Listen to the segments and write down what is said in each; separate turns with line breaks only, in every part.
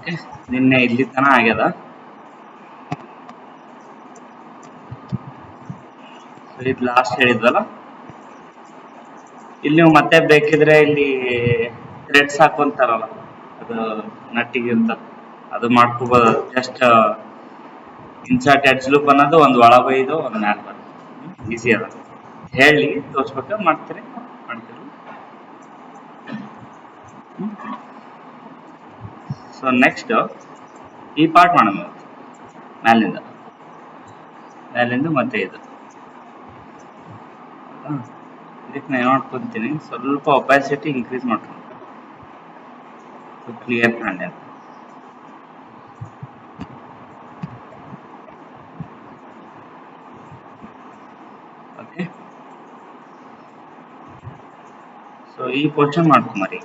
Okay, ನಿನ್ನೆ ಇಲ್ಲಿ ತನ ಆಗ್ಯದ. ಇದು ಲಾಸ್ಟ್ ಹೇಳಿದ್ವಲ್ಲ. ಇಲ್ಲಿ ನೀವು ಮತ್ತೆ ಬೇಕಿದ್ರೆ ಇಲ್ಲಿ ಥ್ರೆಡ್ಸ್ ಹಾಕೊಂತಾರಲ್ಲ, ಅದು ನಟ್ಟಿಗೆ ಅಂತ ಅದು ಮಾಡ್ಕೋಬಹುದು. ಜಸ್ಟ್ ಇನ್ಸರ್ಟ್ ಎಡ್ಜ್ ಲೂಪ್ ಅನ್ನೋದು ಒಂದು ಒಳಬೈದು ಒಂದು ಮ್ಯಾಲ್ ಬರ್ತದೆ. ಈಸಿ ಅದ. ಹೇಳಿ ತೋರಿಸ್ಬೇಕು, ಮಾಡ್ತೀರಿ. ಸೊ ನೆಕ್ಸ್ಟ್ ಈ ಪಾರ್ಟ್ ಮಾಡೋಣ. ಮ್ಯಾಲಿಂದ ಮತ್ತೆ ಇದು ಇದಕ್ಕೆ ನಾನು ಮಾಡ್ಕೊತೀನಿ. ಸ್ವಲ್ಪ ಒಪಾಸಿಟಿ ಇನ್ಕ್ರೀಸ್ ಮಾಡ್ಕೊಂಡು ಕ್ಲಿಯರ್ ಕಾಣೆ. ಓಕೆ, ಸೊ ಈ ಪೋರ್ಷನ್ ಮಾಡ್ಕೊಂಬರಿ.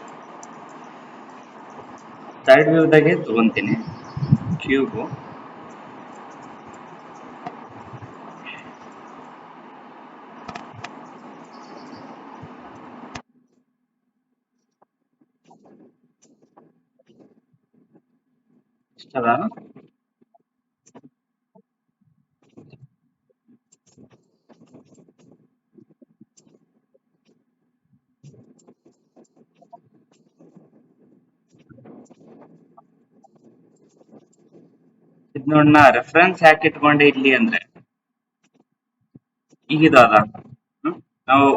ಸೈಡ್ ವ್ಯೂದಾಗೆ ತಗೊಂತೀನಿ ಕ್ಯೂಬು. ಇಷ್ಟದ ಇದ್ ನೋಡ್, ರೆಫರೆನ್ಸ್ ಯಾಕೆ ಇಟ್ಕೊಂಡೆ ಇಲ್ಲಿ ಅಂದ್ರೆ ಈಗಿದ ಅದ. ನಾವು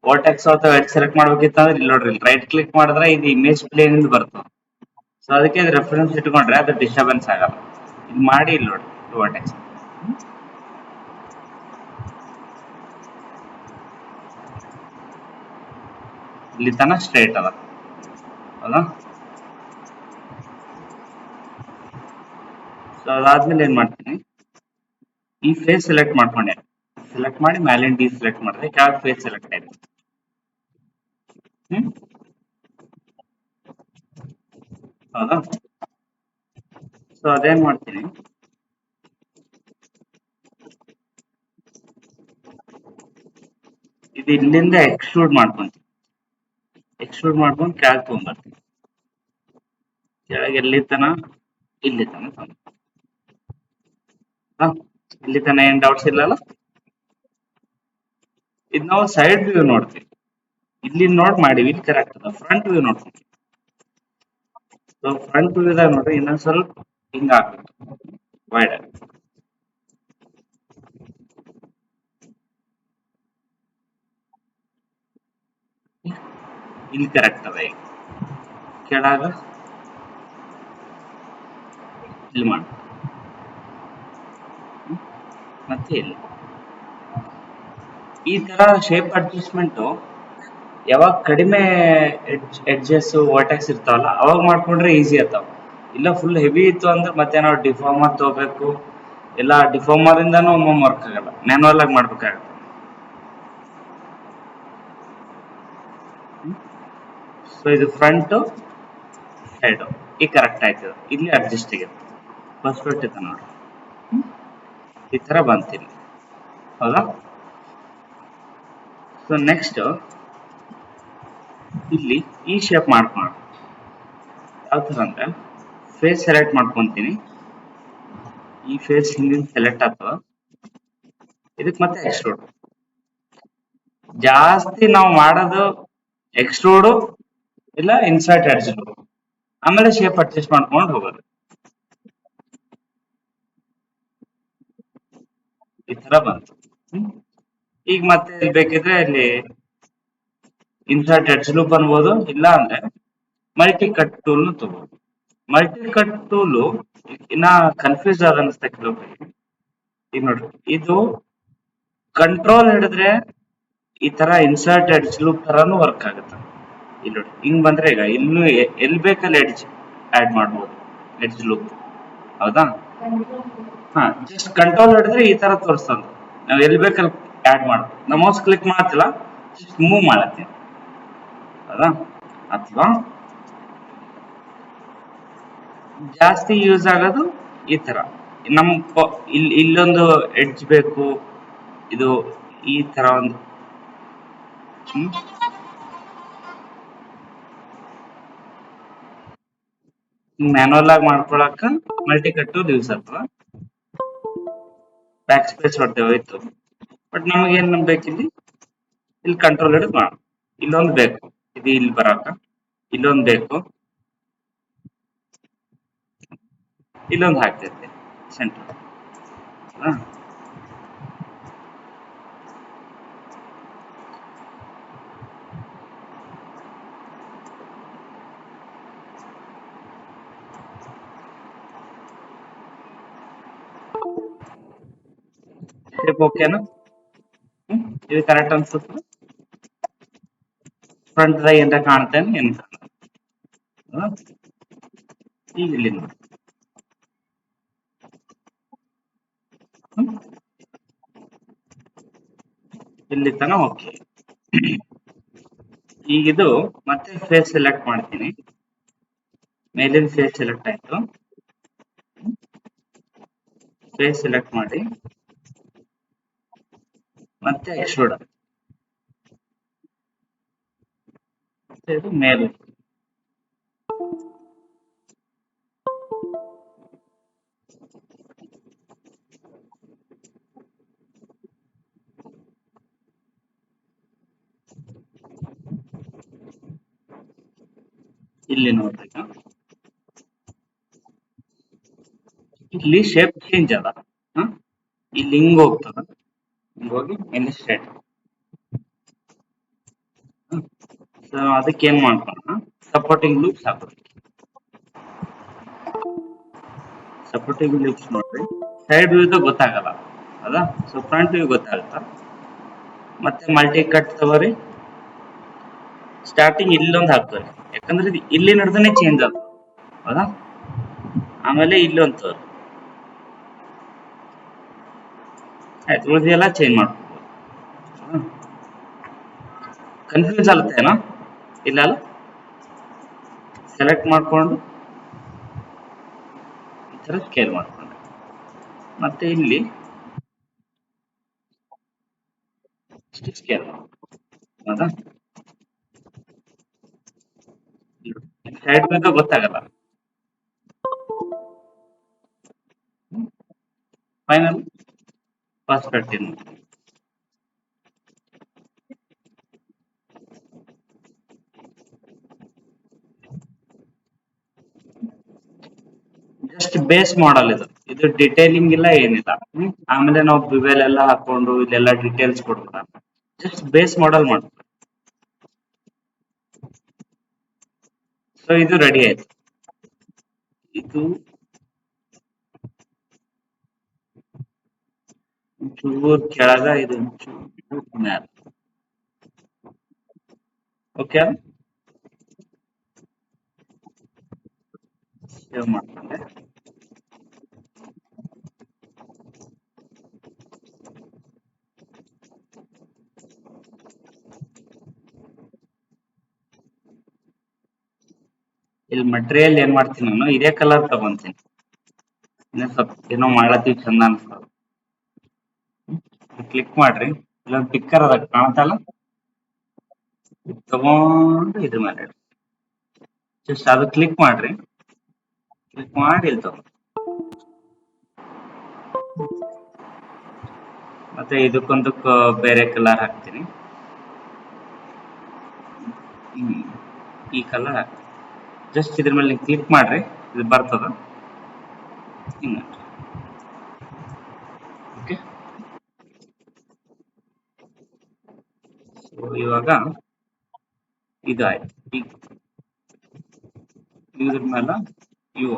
ವರ್ಟೆಕ್ಸ್ ಅಥವಾ ಎಡ್ ಸೆಲೆಕ್ಟ್ ಮಾಡ್ಬೇಕಿತ್ತು ಅಂದ್ರೆ ಇಲ್ಲಿ ನೋಡ್ರಿ, ರೈಟ್ ಕ್ಲಿಕ್ ಮಾಡಿದ್ರೆ ಇದು ಇಮೇಜ್ ಪ್ಲೇನ್ ಇಂದ ಬರ್ತದೆ. ಸೊ ಅದಕ್ಕೆ ಇದು ರೆಫರೆನ್ಸ್ ಇಟ್ಕೊಂಡ್ರೆ ಅದು ಡಿಸ್ಟರ್ಬೆನ್ಸ್ ಆಗಲ್ಲ. ಇದು ಮಾಡಿ ಇಲ್ಲಿ ನೋಡಿ ವರ್ಟೆಕ್ಸ್. ಇಲ್ಲಿ ತನ ಸ್ಟ್ರೇಟ್ ಅದ, ಹೌದಾ? ಸೊ ಅದಾದ್ಮೇಲೆ ಏನ್ ಮಾಡ್ತೀನಿ, ಈ ಫೇಸ್ ಸೆಲೆಕ್ಟ್ ಮಾಡ್ಕೊಂಡೆ. ಸೆಲೆಕ್ಟ್ ಮಾಡಿ ಮ್ಯಾಲಿನ ಡಿ ಸೆಲೆಕ್ಟ್ ಮಾಡಿದೆ, ಕೆಳಗೆ ಫೇಸ್ ಸೆಲೆಕ್ಟ್ ಆಯ್ತು. ಹೌದಾ? ಸೊ ಅದೇನ್ ಮಾಡ್ತೀನಿ, ಇದು ಇಲ್ಲಿಂದ ಎಕ್ಸ್ಟ್ರೂಡ್ ಮಾಡ್ಕೊಂತೀನಿ. ಎಕ್ಸ್ಟ್ರೂಡ್ ಮಾಡ್ಕೊಂಡು ಕೆಳಗೆ ತಗೊಂಡ್ಬರ್ತೀನಿ. ಕೆಳಗೆ ಎಲ್ಲಿ ತನ, ಇಲ್ಲಿ ತನ. ಇಲ್ಲಿ ತನ ಏನ್ ಡೌಟ್ಸ್ ಇಲ್ಲಲ್ಲ. ಇದು ನಾವು ಸೈಡ್ ವ್ಯೂ ನೋಡ್ತೀವಿ. ಇಲ್ಲಿ ನೋಟ್ ಮಾಡಿವಿ, ಇಲ್ಲಿ ಕರೆಕ್ಟ್ ಅದ. ಫ್ರಂಟ್ ವ್ಯೂ ನೋಡ್ತೀವಿ. ಸೊ ಫ್ರಂಟ್ ವ್ಯೂದಾಗ ನೋಡ್ರಿ, ಇನ್ನೊಂದ್ ಸ್ವಲ್ಪ ಹಿಂಗ ಆಗ್ಬೇಕು, ವೈಡ್. ಇಲ್ಲಿ ಕರೆಕ್ಟ್ ಅದ. ಈಗ ಕೆಳಗ ಇಲ್ಲಿ ಮಾಡಿ, ಮತ್ತೆ ಇಲ್ಲಿ. ಈ ತರ ಶೇಪ್ ಅಡ್ಜಸ್ಟ್ಮೆಂಟ್ ಯಾವಾಗ ಕಡಿಮೆ ಎಡ್ಜಸ್ ವರ್ಟೆಕ್ಸ್ ಇರ್ತಾವಲ್ಲ ಅವಾಗ ಮಾಡ್ಕೊಂಡ್ರೆ ಈಸಿ ಆತಾವ. ಇಲ್ಲ ಫುಲ್ ಹೆವಿ ಇತ್ತು ಅಂದ್ರೆ ಮತ್ತೆ ನಾವು ಡಿಫಾರ್ಮರ್ ತಗೋಬೇಕು. ಇಲ್ಲ ಡಿಫಾರ್ಮರ್ ಇಂದಾನು ಒಮ್ಮೊಮ್ಮೆ ವರ್ಕ್ ಆಗಲ್ಲ, ಮ್ಯಾನುವಲ್ ಆಗಿ ಮಾಡ್ಬೇಕಾಗತ್ತೆ. ಸೊ ಇದು ಫ್ರಂಟ್ ಸೈಡ್ ಈ ಕರೆಕ್ಟ್ ಆಯ್ತದ. ಇಲ್ಲಿ ಅಡ್ಜಸ್ಟ್ ಆಗಿದೆ, ಪರ್ಫೆಕ್ಟ್ ಇದೆ ನೋಡಿ. ಈ ತರ ಬಂತೀನಿ, ಹೌದಾ? ಸೊ ನೆಕ್ಸ್ಟ್ ಇಲ್ಲಿ ಈ ಶೇಪ್ ಮಾಡ್ಕೋಣ. ಯಾವ ತರ ಅಂದ್ರೆ ಫೇಸ್ ಸೆಲೆಕ್ಟ್ ಮಾಡ್ಕೊಂತೀನಿ. ಈ ಫೇಸ್ ಹಿಂದಿನ ಸೆಲೆಕ್ಟ್ ಆಗ್ತದ. ಇದಕ್ ಮತ್ತೆ ಎಕ್ಸ್ಟ್ರೂಡ್. ಜಾಸ್ತಿ ನಾವು ಮಾಡೋದು ಎಕ್ಸ್ಟ್ರೂಡ್ ಇಲ್ಲ ಇನ್ಸರ್ಟ್ ಎಡ್ಜ್, ಆಮೇಲೆ ಶೇಪ್ ಅಡ್ಜಸ್ಟ್ ಮಾಡ್ಕೊಂಡು ಹೋಗೋದು. ಈ ತರ ಬಂತು. ಈಗ ಮತ್ತೆ ಬೇಕಿದ್ರೆ ಇಲ್ಲಿ ಇನ್ಸರ್ಟ್ ಎಡ್ಜ್ ಲೂಪ್ ಅನ್ಬೋದು, ಇಲ್ಲ ಅಂದ್ರೆ ಮಲ್ಟಿ ಕಟ್ ಟೂಲ್ ತಗೋಬಹುದು. ಮಲ್ಟಿ ಕಟ್ ಟೂಲು ಇನ್ನ ಕನ್ಫ್ಯೂಸ್ ಆದ ಅನಿಸ್ತಾ ಕೆಲವೊಬ್ಬರಿಗೆ. ಈಗ ನೋಡ್ರಿ, ಇದು ಕಂಟ್ರೋಲ್ ಹಿಡಿದ್ರೆ ಈ ತರ ಇನ್ಸರ್ಟ್ ಎಡ್ಜ್ ಲೂಪ್ ತರಾನು ವರ್ಕ್ ಆಗುತ್ತೆ. ಇಲ್ಲಿ ನೋಡಿ, ಹಿಂಗ್ ಬಂದ್ರೆ ಈಗ ಇನ್ನು ಎಲ್ ಬೇಕಲ್ಲಿ ಎಡ್ಜ್ ಆಡ್ ಮಾಡ್ಬೋದು, ಎಡ್ಜ್ ಲೂಪ್. ಹೌದಾ? ಹಾ, ಜಸ್ಟ್ ಕಂಟ್ರೋಲ್ ಹಿಡಿದ್ರೆ ಈ ತರ ತೋರಿಸ್ತದ. ನಾವ್ ಎಲ್ ಬೇಕಲ್ಲಿ ಆಡ್ ಮಾಡ್ಬೋದು. ನಾ ಮೌಸ್ ಕ್ಲಿಕ್ ಮಾಡ್ತಿಲ್ಲ, ಜಸ್ಟ್ ಮೂವ್ ಮಾಡತ್ತೀನಿ. ಹೌದಾ? ಅಥವಾ ಜಾಸ್ತಿ ಯೂಸ್ ಆಗೋದು ಈ ತರ. ನಮ್ ಇಲ್ಲೊಂದು ಎಡ್ಜ್ ಬೇಕು, ಇದು ಈ ತರ ಒಂದು ಮ್ಯಾನುವಲ್ ಆಗಿ ಮಾಡ್ಕೊಳಕ ಮಲ್ಟಿ ಕಟ್ ಯೂಸ್ ಆಗ್ತದ. ಬ್ಯಾಕ್ ಸ್ಪೇಸ್ ಹೊಡ್ತೇವೆ ಹೋಯ್ತು. ಬಟ್ ನಮಗೆ ಏನ್ ಬೇಕಿಲ್ಲಿ, ಇಲ್ಲಿ ಕಂಟ್ರೋಲ್ ಹಿಡಿದು ಮಾಡ. ಇಲ್ಲೊಂದು ಬೇಕು, ಇದು ಇಲ್ಲಿ ಬರಾಕ ಇಲ್ಲೊಂದು ಬೇಕು, ಇಲ್ಲೊಂದು ಹಾಕ್ತೈತೆ ಸೆಂಟರ್. ಶೇಪ್ ಓಕೆನಾ? ಇದು ಕರೆಕ್ಟ್ ಅನ್ಸುತ್ತೆ. ಫ್ರಂಟ್ ದಾಗ ಏನ್ರ ಕಾಣ್ತೇನೆ ಏನ್ ಈಗ ಇಲ್ಲಿ ನೋಡಿ. ಇಲ್ಲಿ ತನ ಓಕೆ. ಈಗಿದು ಮತ್ತೆ ಫೇಸ್ ಸೆಲೆಕ್ಟ್ ಮಾಡ್ತೀನಿ. ಮೇಲಿನ ಫೇಸ್ ಸೆಲೆಕ್ಟ್ ಆಯ್ತು. ಫೇಸ್ ಸೆಲೆಕ್ಟ್ ಮಾಡಿ ಮತ್ತೆ ಎಕ್ಸ್ಟ್ರೂಡ್ ಇದು ಮೇಲೆ. ಇಲ್ಲಿ ನೋಡ್ರಿ, ಇಲ್ಲಿ ಶೇಪ್ ಚೇಂಜ್ ಅದ. ಇಲ್ಲಿ ಹಿಂಗ್ ಹೋಗ್ತದ, ಹಿಂಗ್ ಹೋಗಿ ಇಲ್ಲಿ ಸ್ಟ್ರೇಟ್. ಸೊ ಅದಕ್ಕೆ ಏನ್ ಮಾಡ್ಕೊಳ್ಳೋಣ, ಸಪೋರ್ಟಿಂಗ್ ಲೂಪ್ಸ್ ಹಾಕೋದು. ಸಪೋರ್ಟಿಂಗ್ ಲೂಪ್ಸ್ ನೋಡ್ರಿ, ಸೈಡ್ ವ್ಯೂ ಗೊತ್ತಾಗಲ್ಲ ಅದ, ಸೊ ಫ್ರಂಟ್ ವ್ಯೂ ಗೊತ್ತಾಗುತ್ತ. ಮತ್ತೆ ಮಲ್ಟಿ ಕಟ್ ತಗೋರಿ, ಸ್ಟಾರ್ಟಿಂಗ್ ಇಲ್ಲೊಂದು ಹಾಕ್ತಾರೆ, ಯಾಕಂದ್ರೆ ಇದು ಇಲ್ಲಿ ನಡೆದನೆ ಚೇಂಜ್ ಆಗ್ತದೆ ಹೌದಾ. ಆಮೇಲೆ ಇಲ್ಲೊಂದು ತೋರಿ ಆಯ್ತು, ಉಳಿದೆಲ್ಲ ಚೇಂಜ್ ಮಾಡ್ಕೋಬಹುದು. ಕನ್ಫ್ಯೂಸ್ ಆಗುತ್ತೇನೋ ಇಲ್ಲ ಅಲ್ಲ. ಸೆಲೆಕ್ಟ್ ಮಾಡ್ಕೊಂಡು ಈ ತರ ಸ್ಕೇಲ್ ಮಾಡ್ಕೊಂಡೆ, ಮತ್ತೆ ಇಲ್ಲಿ ಸ್ಕೇಲ್ ಹೌದಾ. ಸೈಡ್ ಬೇಕಾ ಗೊತ್ತಾಗಲ್ಲ. Final perspective just base model ಇದು ಡಿಟೇಲಿಂಗ್ ಇಲ್ಲ ಏನಿಲ್ಲ. ಆಮೇಲೆ ನಾವು ಬಿವೆಲ್ ಎಲ್ಲ ಹಾಕೊಂಡು ಇಲ್ಲೆಲ್ಲ ಡೀಟೇಲ್ಸ್ ಕೊಡ್ಬೋದ. ಜಸ್ಟ್ ಬೇಸ್ ಮಾಡಲ್ ಮಾಡ್ತೀವಿ. ಸೊ ಇದು ರೆಡಿ ಆಯ್ತು. ಇದು ಚೂರ್ ಕೆಳಗ, ಇದು ಚೂರ್ ಮ್ಯಾಲ. ಓಕೆ, ಸೇವ್ ಮಾಡ್ಕೊಂಡೆ. ಇಲ್ಲಿ ಮಟೀರಿಯಲ್ ಏನ್ ಮಾಡ್ತೀನಿ ನಾನು, ಇದೇ ಕಲರ್ ತಗೊಂತೀನಿ. ಸ್ವಲ್ಪ ಏನೋ ಮಾಡ್ಲತ್ತೀವಿ ಚಂದ ಅನ್ಸ್ತದ. ಕ್ಲಿಕ್ ಮಾಡ್ರಿ, ಇಲ್ಲೊಂದು ಪಿಕ್ಕರ್ ಅದ ಕಾಣ್ತಲ್ಲ, ತಗೊಂಡು ಇದ್ರ ಮೇಲೆ ಜಸ್ಟ್ ಅದು ಕ್ಲಿಕ್ ಮಾಡ್ರಿ. ಕ್ಲಿಕ್ ಮಾಡಿ ಇಲ್ಲಿ ತಗೊಂಡು ಮತ್ತೆ ಇದಕ್ಕೊಂದಕ್ಕೆ ಬೇರೆ ಕಲರ್ ಹಾಕ್ತೀನಿ. ಈ ಕಲರ್ ಹಾಕ್ತೀನಿ. ಜಸ್ಟ್ ಇದ್ರ ಮೇಲೆ ಕ್ಲಿಕ್ ಮಾಡ್ರಿ, ಇದು ಬರ್ತದ ಹಿಂಗ. ಓಕೆ, ಸೊ ಇವಾಗ ಇದು ಆಯ್ತು. ಈಗ ಇದ್ರ ಮೇಲೆ ಇವು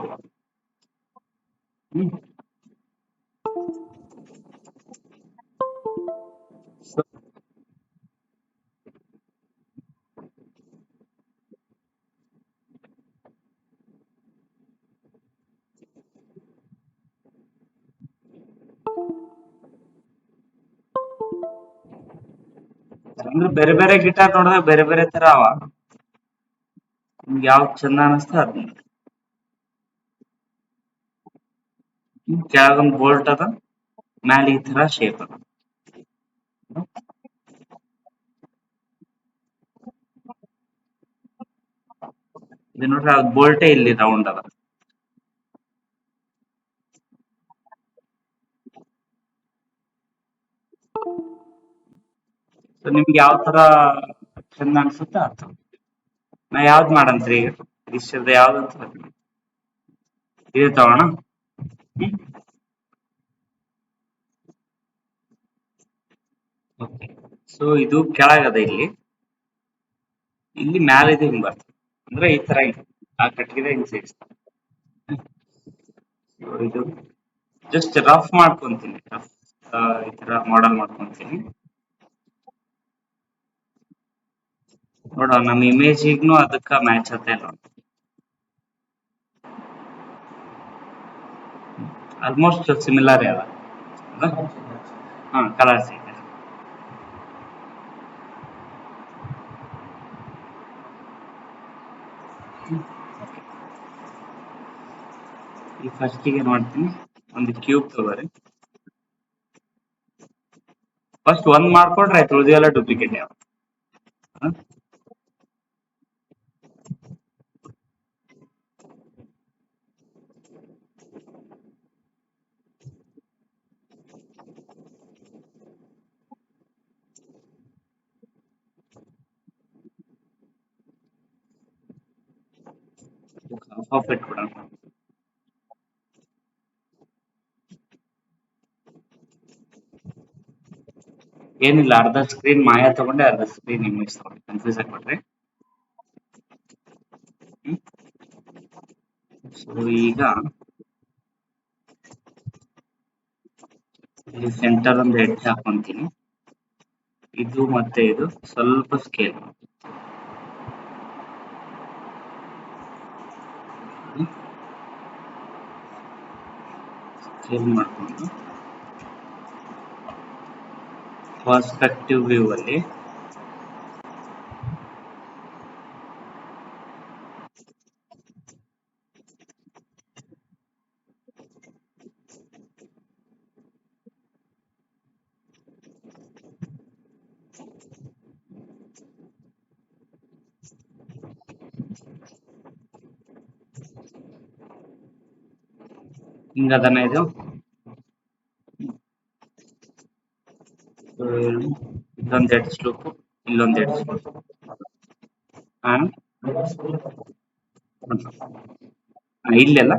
ಅಂದ್ರೆ ಬೇರೆ ಬೇರೆ ಗಿಟಾರ್ ನೋಡಿದ್ರೆ ಬೇರೆ ಬೇರೆ ತರ ಅವ. ನಿಮ್ಗೆ ಯಾವ್ದು ಚಂದ ಅನಿಸ್ತ ಅದ್ ಕೆಳಗೊಂದು ಬೋಲ್ಟ್ ಅದ, ಮ್ಯಾಲೆ ಈ ತರ ಶೇಪ್ ಅದ. ಇದು ನೋಡ್ರಿ, ಅದು ಬೋಲ್ಟೇ ಇಲ್ಲಿ ರೌಂಡ್ ಅದ. ಸೊ ನಿಮ್ಗೆ ಯಾವ ತರ ಚಂದ ಅನ್ಸುತ್ತೆ ಆ ತರ. ನಾ ಯಾವ್ದ್ ಮಾಡಂತ್ರಿ ಈಗ ಇಷ್ಟದ ಯಾವ್ದಂತ ಇದು ತಗೋಣ. ಓಕೆ. ಸೊ ಇದು ಕೆಳಗದ ಇಲ್ಲಿ ಇಲ್ಲಿ ಮ್ಯಾಲ ಇದೆ ಹಿಂಗ್ ಬರ್ತದೆ ಅಂದ್ರೆ ಈ ತರ ಇದೆ. ಆ ಕಟ್ಟಿಗೆ ಹಿಂಗ್ ಸೇರಿಸ್ತಾರೆ. ಇದು ಜಸ್ಟ್ ರಫ್ ಮಾಡ್ಕೊಂತೀನಿ, ರಫ್ ಈ ತರ ಮಾಡೆಲ್ ಮಾಡ್ಕೊಂತೀನಿ. ನೋಡುವ ನಮ್ಮ ಇಮೇಜಿಗ್ನು ಅದಕ್ಕ ಮ್ಯಾಚ್ ಆತ ಇಲ್ಲ. ಆಲ್ಮೋಸ್ಟ್ ಸಿಮಿಲರ್ ಅದ. ಹಾ ಕಲರ್ಸ್ ಇದೆ. ಈ ಫಸ್ಟಿಗೆ ಮಾಡ್ತೀನಿ, ಒಂದು ಕ್ಯೂಬ್ ತಗೋರಿ. ಫಸ್ಟ್ ಒಂದ್ ಮಾಡ್ಕೊಂಡ್ರೆ ಆಯ್ತು, ಉಳಿದೆಲ್ಲ ಡೂಪ್ಲಿಕೇಟ್ ಯಾವ. ಹಾಫ್ ಇಟ್ಬಿಡೋಣ. ಏನಿಲ್ಲ, ಅರ್ಧ ಸ್ಕ್ರೀನ್ ಮಾಯಾ ತಗೊಂಡೆ, ಅರ್ಧ ಸ್ಕ್ರೀನ್ ಇಮೇಜ್ ತಗೊಂಡೆ, ಕನ್ಫ್ಯೂಸ್ ಆಗ್ಬಿಟ್ರಿ. ಸೊ ಈಗ ಇಲ್ಲಿ ಸೆಂಟರ್ ಒಂದು ಎಡ್ಜ್ ಹಾಕೊಂತೀನಿ. ಇದು ಮತ್ತೆ ಇದು ಸ್ವಲ್ಪ ಸ್ಕೇಲ್ ಮಾಡ್ಕೊಂಡು ಪರ್ಸ್ಪೆಕ್ಟಿವ್ ವ್ಯೂ ಅಲ್ಲಿ ಹಿಂಗ ಅದನ್ನ ಇದು ಇಲ್ಲೊಂದ್ ಎಡ್ ಸ್ಲೋಪ್, ಇಲ್ಲೊಂದ್ ಎಡ್ ಸ್ಲೋಪ್. ಇಲ್ಲೆಲ್ಲ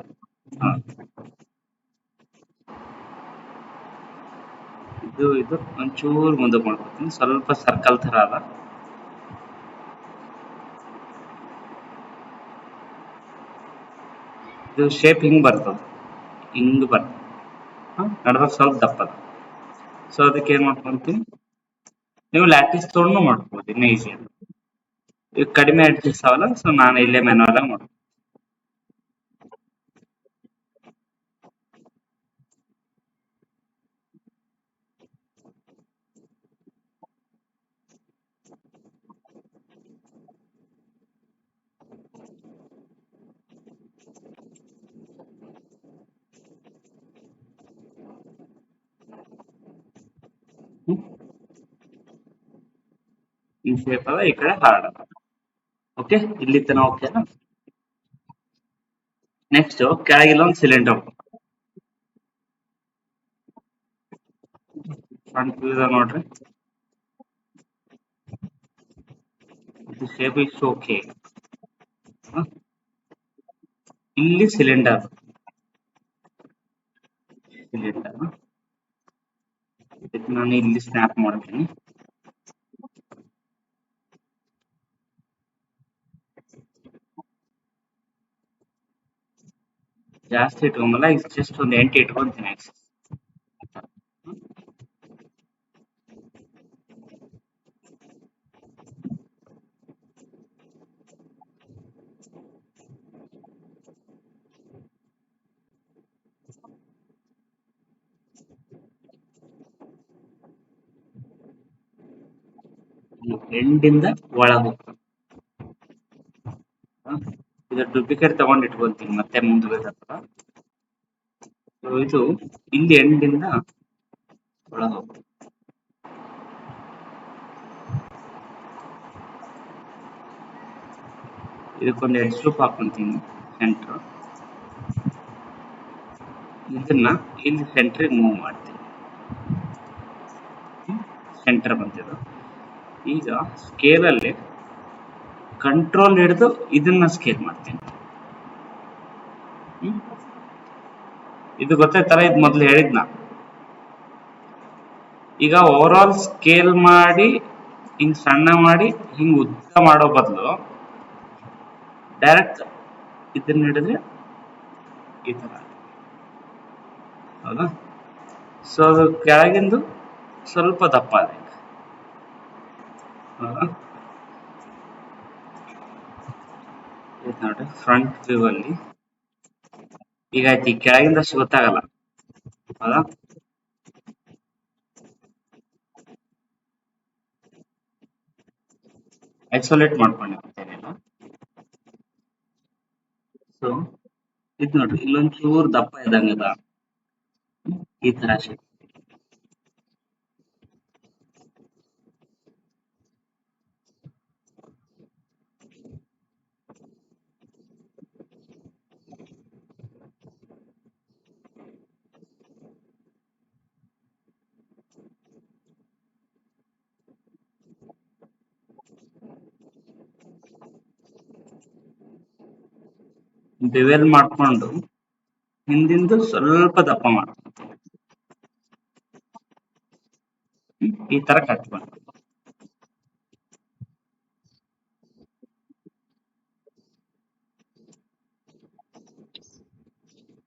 ಇದು ಇದು ಒಂಚೂರು ಮುಂದೆ ಮಾಡ್ಕೊತೀನಿ, ಸ್ವಲ್ಪ ಸರ್ಕಲ್ ತರ ಅದ. ಇದು ಶೇಪ್ ಹಿಂಗ್ ಬರ್ತದ, ಹಿಂಗ್ ಬರ್ತದೆ, ನಡುವ ಸ್ವಲ್ಪ ದಪ್ಪದ. ಸೊ ಅದಕ್ಕೆ ಏನ್ ಮಾಡ್ಕೊಂತೀನಿ, ನೀವು ಲ್ಯಾಟಿಸ್ ತೊಗೊಂಡು ಮಾಡ್ಬೋದು, ಇನ್ನ ಈಸಿ ಅದು. ಈಗ ಕಡಿಮೆ ಅಡ್ಜಸ್ಟ್ ಆಗಲ್ಲ, ಸೊ ನಾನು ಇಲ್ಲೇ ಮ್ಯಾನುವಲ್ ಆಗಿ ಮಾಡ್ತೀನಿ. ಈ ಶೇಪ್ ಅದ, ಈ ಕಡೆ ಹಾರ್ಡ್ ಅದ. ಓಕೆ, ಇಲ್ಲಿ ತನ ಓಕೆ. ನೆಕ್ಸ್ಟ್ ಕೆಳಗಿಲ್ಲ ಒಂದು ಸಿಲಿಂಡರ್ ಫ್ರಂಟ್ ವ್ಯೂ ನೋಡ್ರಿ. ಇದು ಶೇಪ್ ಇಸ್ ಓಕೆ. ಇಲ್ಲಿ ಸಿಲಿಂಡರ್ ಇದಕ್ಕೆ ನಾನು ಇಲ್ಲಿ ಸ್ನ್ಯಾಪ್ ಮಾಡ್ತೀನಿ. ಜಾಸ್ತಿ ಇಟ್ಕೊಂಬಲ್ಲ, ಜಸ್ಟ್ ಒಂದು 8 ಇಟ್ಕೊಂತೀನಿ ಆಕ್ಸೆಸ್. ಎಂಡಿಂದ ಒಳಗೆ ಹೋಗ್ತದೆ. ಇದು ಡೂಪ್ಲಿಕೇಟ್ ತಗೊಂಡು ಇಟ್ಕೊಂತೀನಿ, ಮತ್ತೆ ಮುಂದೆ ಬೇಕಾಗ್ತದ. ಸೊ ಇದು ಇಲ್ಲಿ ಎಂಡಿಂದ ಒಳಗೆ ಹೋಗ್ತದೆ. ಇದಕ್ಕೊಂದು ಎಡ್ ಸ್ಲೂಪ್ ಹಾಕೊಂತೀನಿ ಸೆಂಟ್ರ್. ಇದನ್ನ ಇಲ್ಲಿ ಸೆಂಟ್ರಿಗೆ ಮೂವ್ ಮಾಡ್ತೀನಿ. ಸೆಂಟರ್ ಬಂದಿದ್ದು ಈಗ ಸ್ಕೇಲ್ ಅಲ್ಲಿ ಕಂಟ್ರೋಲ್ ಹಿಡಿದು ಇದನ್ನ ಸ್ಕೇಲ್ ಮಾಡ್ತೀನಿ. ಇದು ಗೊತ್ತಾಯ್ತಲ್ಲ, ಇದು ಮೊದ್ಲು ಹೇಳಿದ್ನ. ಈಗ ಓವರ್ ಆಲ್ ಸ್ಕೇಲ್ ಮಾಡಿ ಹಿಂಗ್ ಸಣ್ಣ ಮಾಡಿ ಹಿಂಗ್ ಉದ್ದ ಮಾಡೋ ಬದಲು ಡೈರೆಕ್ಟ್ ಇದನ್ನ ಹಿಡಿದ್ರೆ ಈ ತರ, ಹೌದಾ? ಸೊ ಅದು ಕೆಳಗಿಂದು ಸ್ವಲ್ಪ ದಪ್ಪ ಇದೆ, ಹೌದಾ? ಇದು ನೋಡ್ರಿ ಫ್ರಂಟ್ ವ್ಯೂ ಅಲ್ಲಿ ಈಗ ಆಯ್ತು. ಈ ಕೆಳಗಿಂದಷ್ಟು ಗೊತ್ತಾಗಲ್ಲ, ಹೌದಾ? ಐಸೋಲೇಟ್ ಮಾಡ್ಕೊಂಡಿರ್ತೇನಿಲ್ಲ. ಸೊ ಇದು ನೋಡ್ರಿ, ಇಲ್ಲೊಂದ್ ಚೂರ್ ದಪ್ಪ ಇದ್ದಂಗದ, ಈ ತರ shape. ಬೆವೆಲ್ ಮಾಡ್ಕೊಂಡು ಹಿಂದಿಂದು ಸ್ವಲ್ಪ ದಪ್ಪ ಮಾಡ್ಕೊಂಡು ಈ ತರ ಕಟ್ ಮಾಡಿ.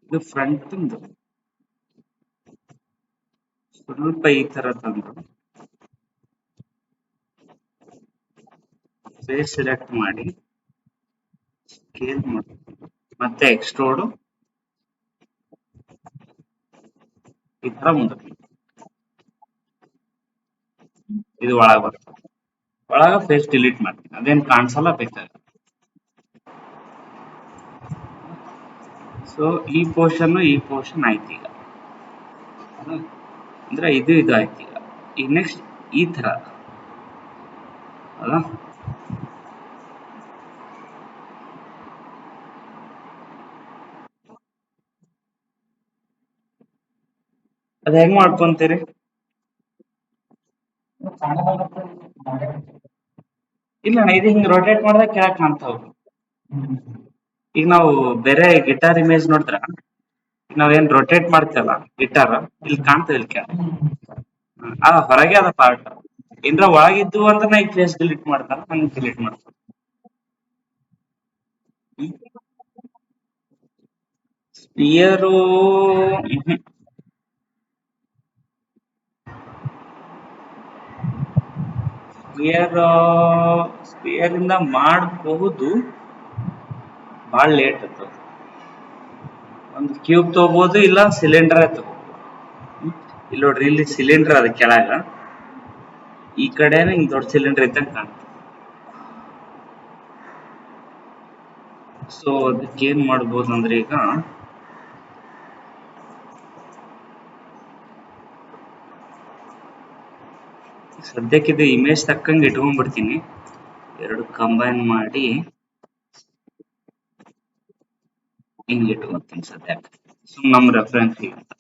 ಇದು ಫ್ರಂಟ್ ಸ್ವಲ್ಪ ಈ ತರ ತಂದು ಫೇಸ್ ಸೆಲೆಕ್ಟ್ ಮಾಡಿ ಸ್ಕೇಲ್ ಮಾಡಿ ಮತ್ತೆ ಎಕ್ಸ್ಟ್ರೋಡ್ ಈ ತರ ಮುಂದಕ್ಕೆ. ಇದು ಒಳಗ ಬರ್ತದೆ, ಒಳಗ ಫೇಸ್ ಡಿಲೀಟ್ ಮಾಡ್ತೀನಿ, ಅದೇನ್ ಕಾಣಿಸಲ್ಲ, ಬೇಕಾಗ. ಸೊ ಈ ಪೋರ್ಷನ್ ಆಯ್ತು ಈಗ, ಅಂದ್ರೆ ಇದು ಆಯ್ತು. ಈಗ ನೆಕ್ಸ್ಟ್ ಈ ತರ, ಹೌದಾ? ಅದ್ ಹೆಂಗ್ ಮಾಡ್ಕೊಂತೀರಿ? ಇಲ್ಲ ಅಣ್ಣ, ಇದು ಹಿಂಗ್ ರೊಟೇಟ್ ಮಾಡಿದಾಗ ಕೆಳಗ್ ಕಾಣ್ತಾವ. ಈಗ ನಾವು ಬೇರೆ ಗಿಟಾರ್ ಇಮೇಜ್ ನೋಡಿದ್ರ, ನಾವೇನ್ ರೊಟೇಟ್ ಮಾಡ್ತೀವಲ್ಲ ಗಿಟಾರ್, ಇಲ್ಲಿ ಕಾಣ್ತದೆ, ಇಲ್ಲಿ ಕೆಳಗ್. ಹೊರಗೆ ಅದ ಪಾರ್ಟ್. ಏನ್ರ ಒಳಗಿದ್ದು ಅಂದ್ರೆ ನಾ ಈಗ ಫೇಸ್ ಡಿಲೀಟ್ ಮಾಡ್ತಾನ, ಹಂಗ್ ಡಿಲೀಟ್ ಮಾಡ್ತಾನ. ಸ್ಪಿಯರು ಸ್ಪಿಯರ್ ಇಂದ ಮಾಡಬಹುದು, ಬಹಳ ಲೇಟ್ ಅದು. ಒಂದು ಕ್ಯೂಬ್ ತಗೋಬಹುದು, ಇಲ್ಲ ಸಿಲಿಂಡರ್ ತಗೋಬಹುದು. ಇಲ್ಲಿ ನೋಡ್ರಿ, ಇಲ್ಲಿ ಸಿಲಿಂಡರ್ ಅದ ಕೆಳಗ, ಈ ಕಡೆನೇ ಹಿಂಗ್ ದೊಡ್ಡ ಸಿಲಿಂಡರ್ ಇದ್ದಂಗ ಕಾಣ್ತದೆ. ಸೊ ಅದಕ್ಕೆ ಏನ್ ಮಾಡ್ಬೋದು ಅಂದ್ರೆ, ಈಗ ಸದ್ಯಕ್ಕೆ ಇದು ಇಮೇಜ್ ತಕ್ಕಂಗೆ ಇಟ್ಕೊಂಡ್ಬಿಡ್ತೀನಿ, ಎರಡು ಕಂಬೈನ್ ಮಾಡಿ ಹಿಂಗ್ ಇಟ್ಕೊಂತೀನಿ ಸದ್ಯಕ್ಕೆ, ಸುಮ್ ನಮ್ ರೆಫರೆನ್ಸ್ ಅಂತ.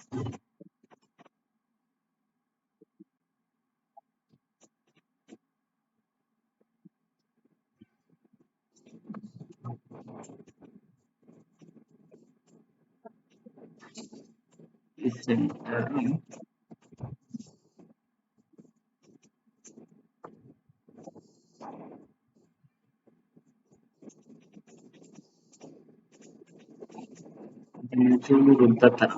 ಈ ಸೆಂಟರ್ ಚೂರು ಉದ್ದ ತರ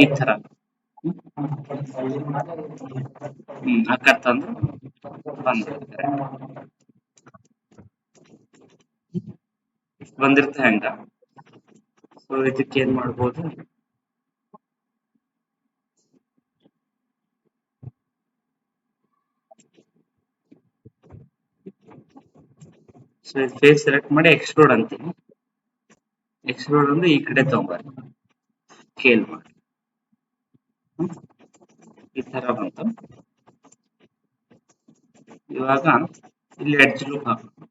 ಈ ತರ ಆಕಾರ ತಂದು ಬಂದಿರ್ತ ಹೆಂಗ. ಸೊ ಇದಕ್ಕೆ ಏನ್ ಮಾಡ್ಬೋದು, ಸೊ ಫೇಸ್ ಸೆಲೆಕ್ಟ್ ಮಾಡಿ ಎಕ್ಸ್ಟ್ರೂಡ್ ಅಂತೀನಿ. ಎಕ್ಸ್ಟ್ರೂಡ್ ಅಂದ್ರೆ ಈ ಕಡೆ ತಗೊಂಬರ್ರಿ, ಸ್ಕೇಲ್ ಮಾಡಿ ಈ ತರ ಬಂತು. ಇವಾಗ ಇಲ್ಲಿ ಎಡ್ಜ್ ಲೂಪ್ ಹಾಕೋಣ.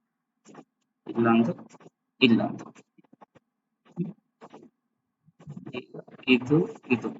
ಇಲ್ಲೊಂದು, ಇಲ್ಲೊಂದು, ಇದು, ಇದು.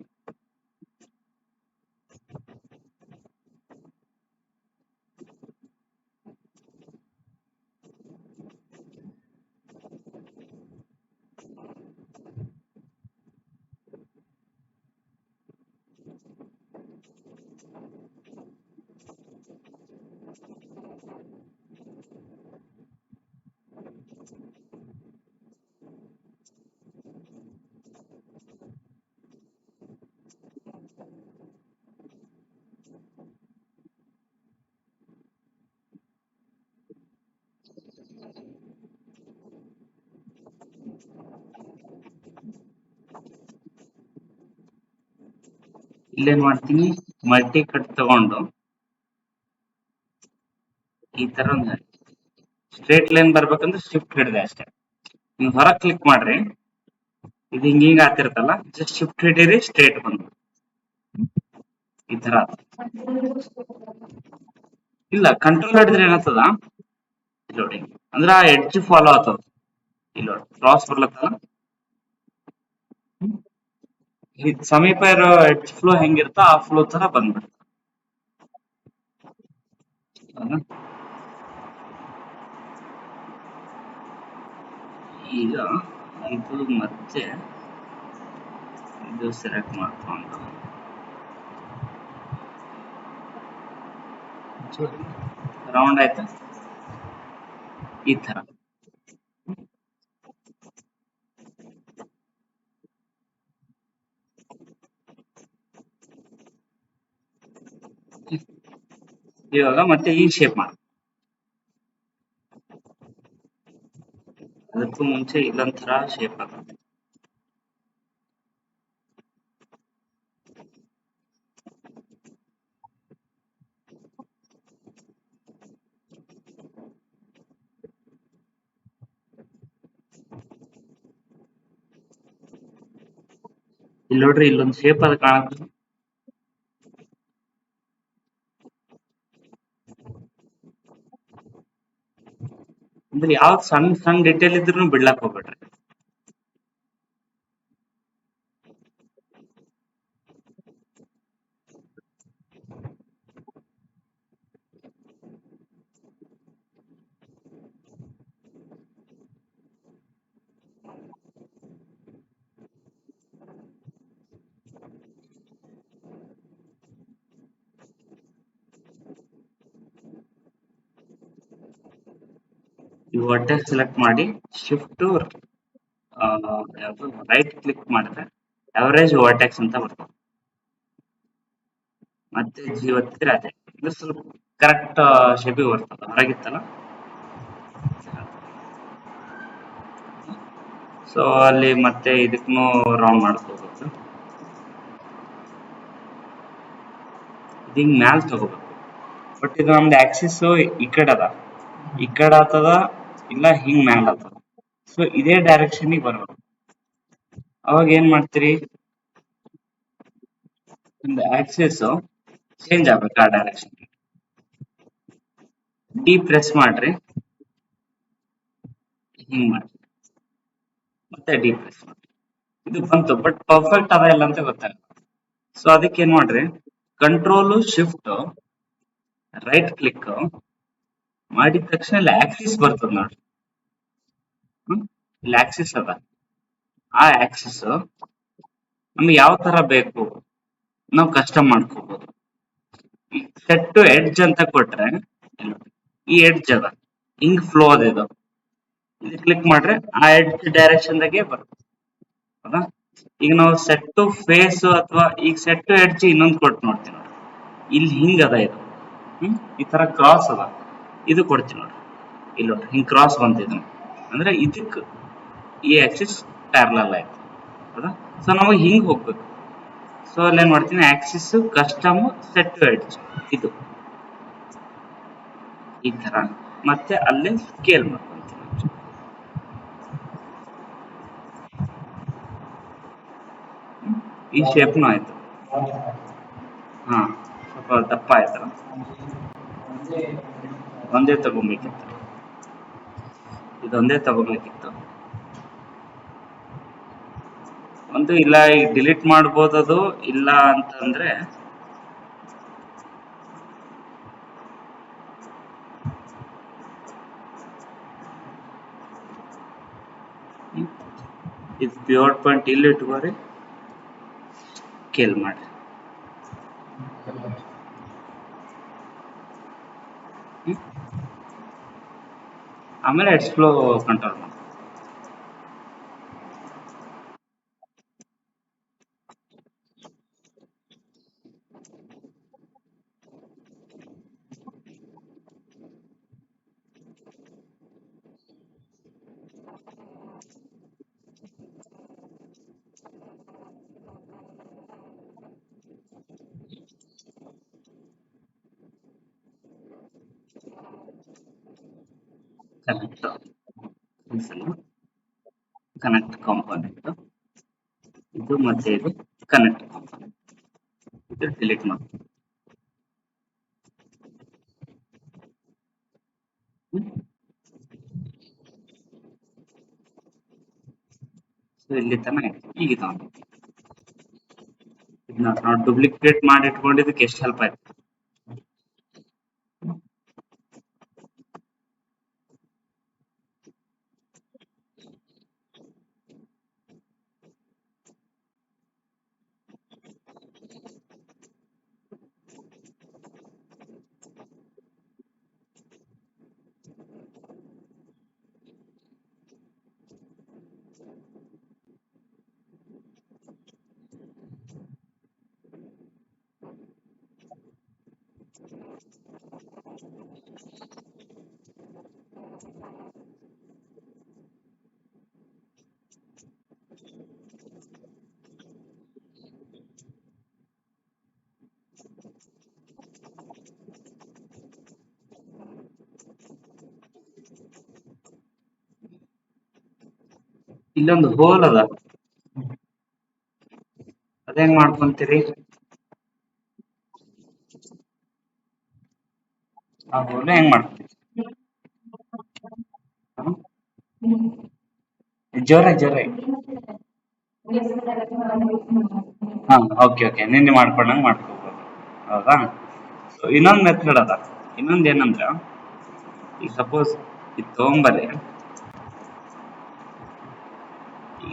ಇಲ್ಲೇನ್ ಮಾಡ್ತೀನಿ, ಮಲ್ಟಿ ಕಟ್ ತಗೊಂಡು ಈ ತರ ಒಂದು ಸ್ಟ್ರೇಟ್ ಲೈನ್ ಬರ್ಬೇಕಂದ್ರೆ ಶಿಫ್ಟ್ ಹಿಡಿದೆ ಅಷ್ಟೇ. ನೀವು ಹೊರಗ್ ಕ್ಲಿಕ್ ಮಾಡ್ರಿ, ಇದು ಹಿಂಗ ಆಗ್ತಿರ್ತಲ್ಲ, ಜಸ್ಟ್ ಶಿಫ್ಟ್ ಹಿಡೀರಿ, ಸ್ಟ್ರೇಟ್ ಬಂದು ಈ ತರ. ಇಲ್ಲ, ಕಂಟ್ರೋಲ್ ಹಿಡಿದ್ರೆ ಏನಾಗ್ತದ ನೋಡಿ, ಅಂದ್ರ ಆ ಎಡ್ಜ್ ಫಾಲೋ ಆಗ್ತದ. ಇಲ್ಲ ಕ್ರಾಸ್ ಬರ್ಲತ್ತಲ್ಲ, ಸಮೀಪ ಇರೋ ಎಡ್ಜ್ ಫ್ಲೋ ಹೆಂಗಿರ್ತ ಆ ಫ್ಲೋ ತರ ಬಂದ್ಬಿಡ್ತ. ಈಗ ಇದು ಮತ್ತೆ ಇದು ಸೆಲೆಕ್ಟ್ ಮಾಡ್ಕೊಂಡು ರೌಂಡ್ ಆಯ್ತಾ, ಈ ತರ. ಇವಾಗ ಮತ್ತೆ ಈ ಶೇಪ್ ಮಾಡಿ, ಅದಕ್ಕೂ ಮುಂಚೆ ಇಲ್ಲೊಂಥರ ಶೇಪ್ ಆಗುತ್ತೆ. ಇಲ್ಲಿ ನೋಡ್ರಿ, ಇಲ್ಲೊಂದು ಶೇಪ್ ಅದು ಕಾಣುತ್ತೆ. ಅಂದ್ರೆ ಯಾವ್ದು ಸಣ್ಣ ಸಣ್ಣ ಡಿಟೇಲ್ ಇದ್ರೂ ಬಿಡ್ಲಾಕ್ ಹೋಗ್ಬೇಡ್ರಿ. ಈ ವರ್ಟೆಕ್ಸ್ ಸೆಲೆಕ್ಟ್ ಮಾಡಿ ಶಿಫ್ಟ್ ಯಾವುದು ರೈಟ್ ಕ್ಲಿಕ್ ಮಾಡಿದ್ರೆ ಅವರೇಜ್ ವರ್ಟೆಕ್ಸ್ ಅಂತ ಬರ್ತದೆ. ಮತ್ತೆ ಒತ್ತಿದ್ರೆ ಅದೇ ಇದು ಸ್ವಲ್ಪ ಕರೆಕ್ಟ್ ಶೇಪಿಗೆ ಬರ್ತದೆ. ಹೊರಗಿತ್ತಲ್ಲ, ಸೊ ಅಲ್ಲಿ ಮತ್ತೆ ಇದಕ್ಕೂ ರೌಂಡ್ ಮಾಡ್ಕೋಬೇಕು. ಇದು ಹಿಂಗ್ ಮ್ಯಾಲ್ ತಗೋಬೇಕು. ಬಟ್ ಇದು ನಮ್ದು ಆಕ್ಸಿಸ್ ಈ ಕಡೆ ಅದ, ಈ ಕಡೆ ಆಗ್ತದ ಇಲ್ಲ ಹಿಂಗ್ ಮ್ಯಾಲ್ ಆಗ್ತದ. ಸೊ ಇದೇ ಡೈರೆಕ್ಷನ್ ಬರ್ಬೇಕು. ಅವಾಗ ಏನ್ ಮಾಡ್ತೀರಿ, ನಿಮ್ದು ಆಕ್ಸಿಸ್ ಚೇಂಜ್ ಆಗ್ಬೇಕು ಆ ಡೈರೆಕ್ಷನ್. ಡಿ ಪ್ರೆಸ್ ಮಾಡ್ರಿ, ಹಿಂಗ್ ಮಾಡಿ, ಮತ್ತೆ ಡಿ ಪ್ರೆಸ್ ಮಾಡ್ರಿ. ಇದು ಬಂತು, ಬಟ್ ಪರ್ಫೆಕ್ಟ್ ಅದ ಇಲ್ಲ ಅಂತ ಗೊತ್ತಾಗಲ್ಲ. ಸೊ ಅದಕ್ಕೆ ಏನ್ ಮಾಡ್ರಿ, ಕಂಟ್ರೋಲ್ ಶಿಫ್ಟ್ ರೈಟ್ ಕ್ಲಿಕ್ ಮಾಡಿದ ತಕ್ಷಣ ಇಲ್ಲಿ ಆಕ್ಸಿಸ್ ಬರ್ತದ ನೋಡ್ರಿ. ಇಲ್ಲಿ ಆಕ್ಸಿಸ್ ಅದ, ಆ ಆಕ್ಸಿಸ್ ನಮ್ಗೆ ಯಾವ ತರ ಬೇಕು ನಾವು ಕಸ್ಟಮ್ ಮಾಡ್ಕೋಬಹುದು. ಸೆಟ್ ಟು ಎಡ್ಜ್ ಅಂತ ಕೊಟ್ರೆ ಈ ಎಡ್ಜ್ ಅದ ಹಿಂಗ್ ಫ್ಲೋ ಅದ, ಇದು ಕ್ಲಿಕ್ ಮಾಡ್ರೆ ಆ ಎಡ್ಜ್ ಡೈರೆಕ್ಷನ್ ದಾಗೆ ಬರ್ತದೆ. ಹೌದಾ? ಈಗ ನಾವು ಸೆಟ್ ಟು ಫೇಸ್ ಅಥವಾ ಈಗ ಸೆಟ್ ಟು ಎಡ್ಜ್ ಇನ್ನೊಂದು ಕೊಟ್ಟು ನೋಡ್ತೀವಿ ನೋಡ್ರಿ. ಇಲ್ಲಿ ಹಿಂಗ್ ಅದ ಇದು, ಈ ತರ ಕ್ರಾಸ್ ಅದ, ಇದು ಕೊಡ್ತೀವಿ ನೋಡ್ರಿ. ಇಲ್ಲಿ ನೋಡ್ರಿ ಹಿಂಗ್ ಕ್ರಾಸ್ ಬಂತಿದ್ ಅಂದ್ರೆ ಇದಕ್ ಈ ಆಕ್ಸಿಸ್ ಪ್ಯಾರಲಲ್ ಆಯ್ತು. ಹೌದಾ? ಸೊ ನಾವು ಹಿಂಗ್ ಹೋಗ್ಬೇಕು. ಸೊ ಅಲ್ಲಿ ಏನ್ ಮಾಡ್ತೀನಿ, axis custom set to edge ಇದು ಈ ತರ, ಮತ್ತೆ ಅಲ್ಲೇ ಸ್ಕೇಲ್ ಮಾಡ್ಕೊಂತೀನಿ. ಈ ಶೇಪ್ನು ಆಯ್ತು. ಹಾ, ಸ್ವಲ್ಪ ದಪ್ಪ ಆಯ್ತಲ್ಲ, ಒಂದೇ ತಗೊಂಬೇಕಿತ್ತು. ಇದೊಂದೇ ತಗೋಬೇಕಿತ್ತು. ಒಂದು ಇಲ್ಲ ಈಗ ಡಿಲೀಟ್ ಮಾಡ್ಬೋದದು, ಇಲ್ಲ ಅಂತಂದ್ರೆ ಇದು ಪಿವಟ್ ಪಾಯಿಂಟ್ ಇಲ್ಲಿ ಇಟ್ಕೋರಿ, ಸ್ಕೇಲ್ ಮಾಡಿ. ಆಮೇಲೆ ಎಡ್ಸ್ ಫ್ಲೋ ಕಂಟ್ರೋಲ್ ಮಾಡಿ. ಕನೆಕ್ಟ್ ಕಾಂಪೋನೆಂಟ್ ಇದು, ಮತ್ತೆ ಇದು ಕನೆಕ್ಟ್ ಕಾಂಪೋನೆಂಟ್, ಇದು ಡಿಲೀಟ್ ಮಾಡಿ. ಸೊ ಇಲ್ಲಿ ತನಕ ಈಗ ಇದನ್ನ ನಾವು ಡೂಪ್ಲಿಕೇಟ್ ಮಾಡಿ ಇಟ್ಕೊಂಡಿದ್ದಕ್ಕೆ ಎಷ್ಟು ಹೆಲ್ಪ್ ಆಯ್ತು. ಇಲ್ಲೊಂದು ಹೋಲ್ ಅದ, ಅದೇಂಗ್ ಮಾಡ್ಕೊಂತೀರಿ? ಆ ಹೋಲ್ ಹೆಂಗ್ ಮಾಡ್ತೀರಿ? ಜೋರ ಹಾ, ಓಕೆ ಓಕೆ, ನಿನ್ನೆ ಮಾಡ್ಕೊಂಡಂಗ್ ಮಾಡ್ಕೋಬಹುದು, ಹೌದಾ? ಸೊ ಇನ್ನೊಂದ್ ಮೆಥಡ್ ಅದ. ಇನ್ನೊಂದ್ ಏನಂದ್ರ, ಈಗ ಸಪೋಸ್ ಇದು ತಗೊಂಬರ್ರಿ,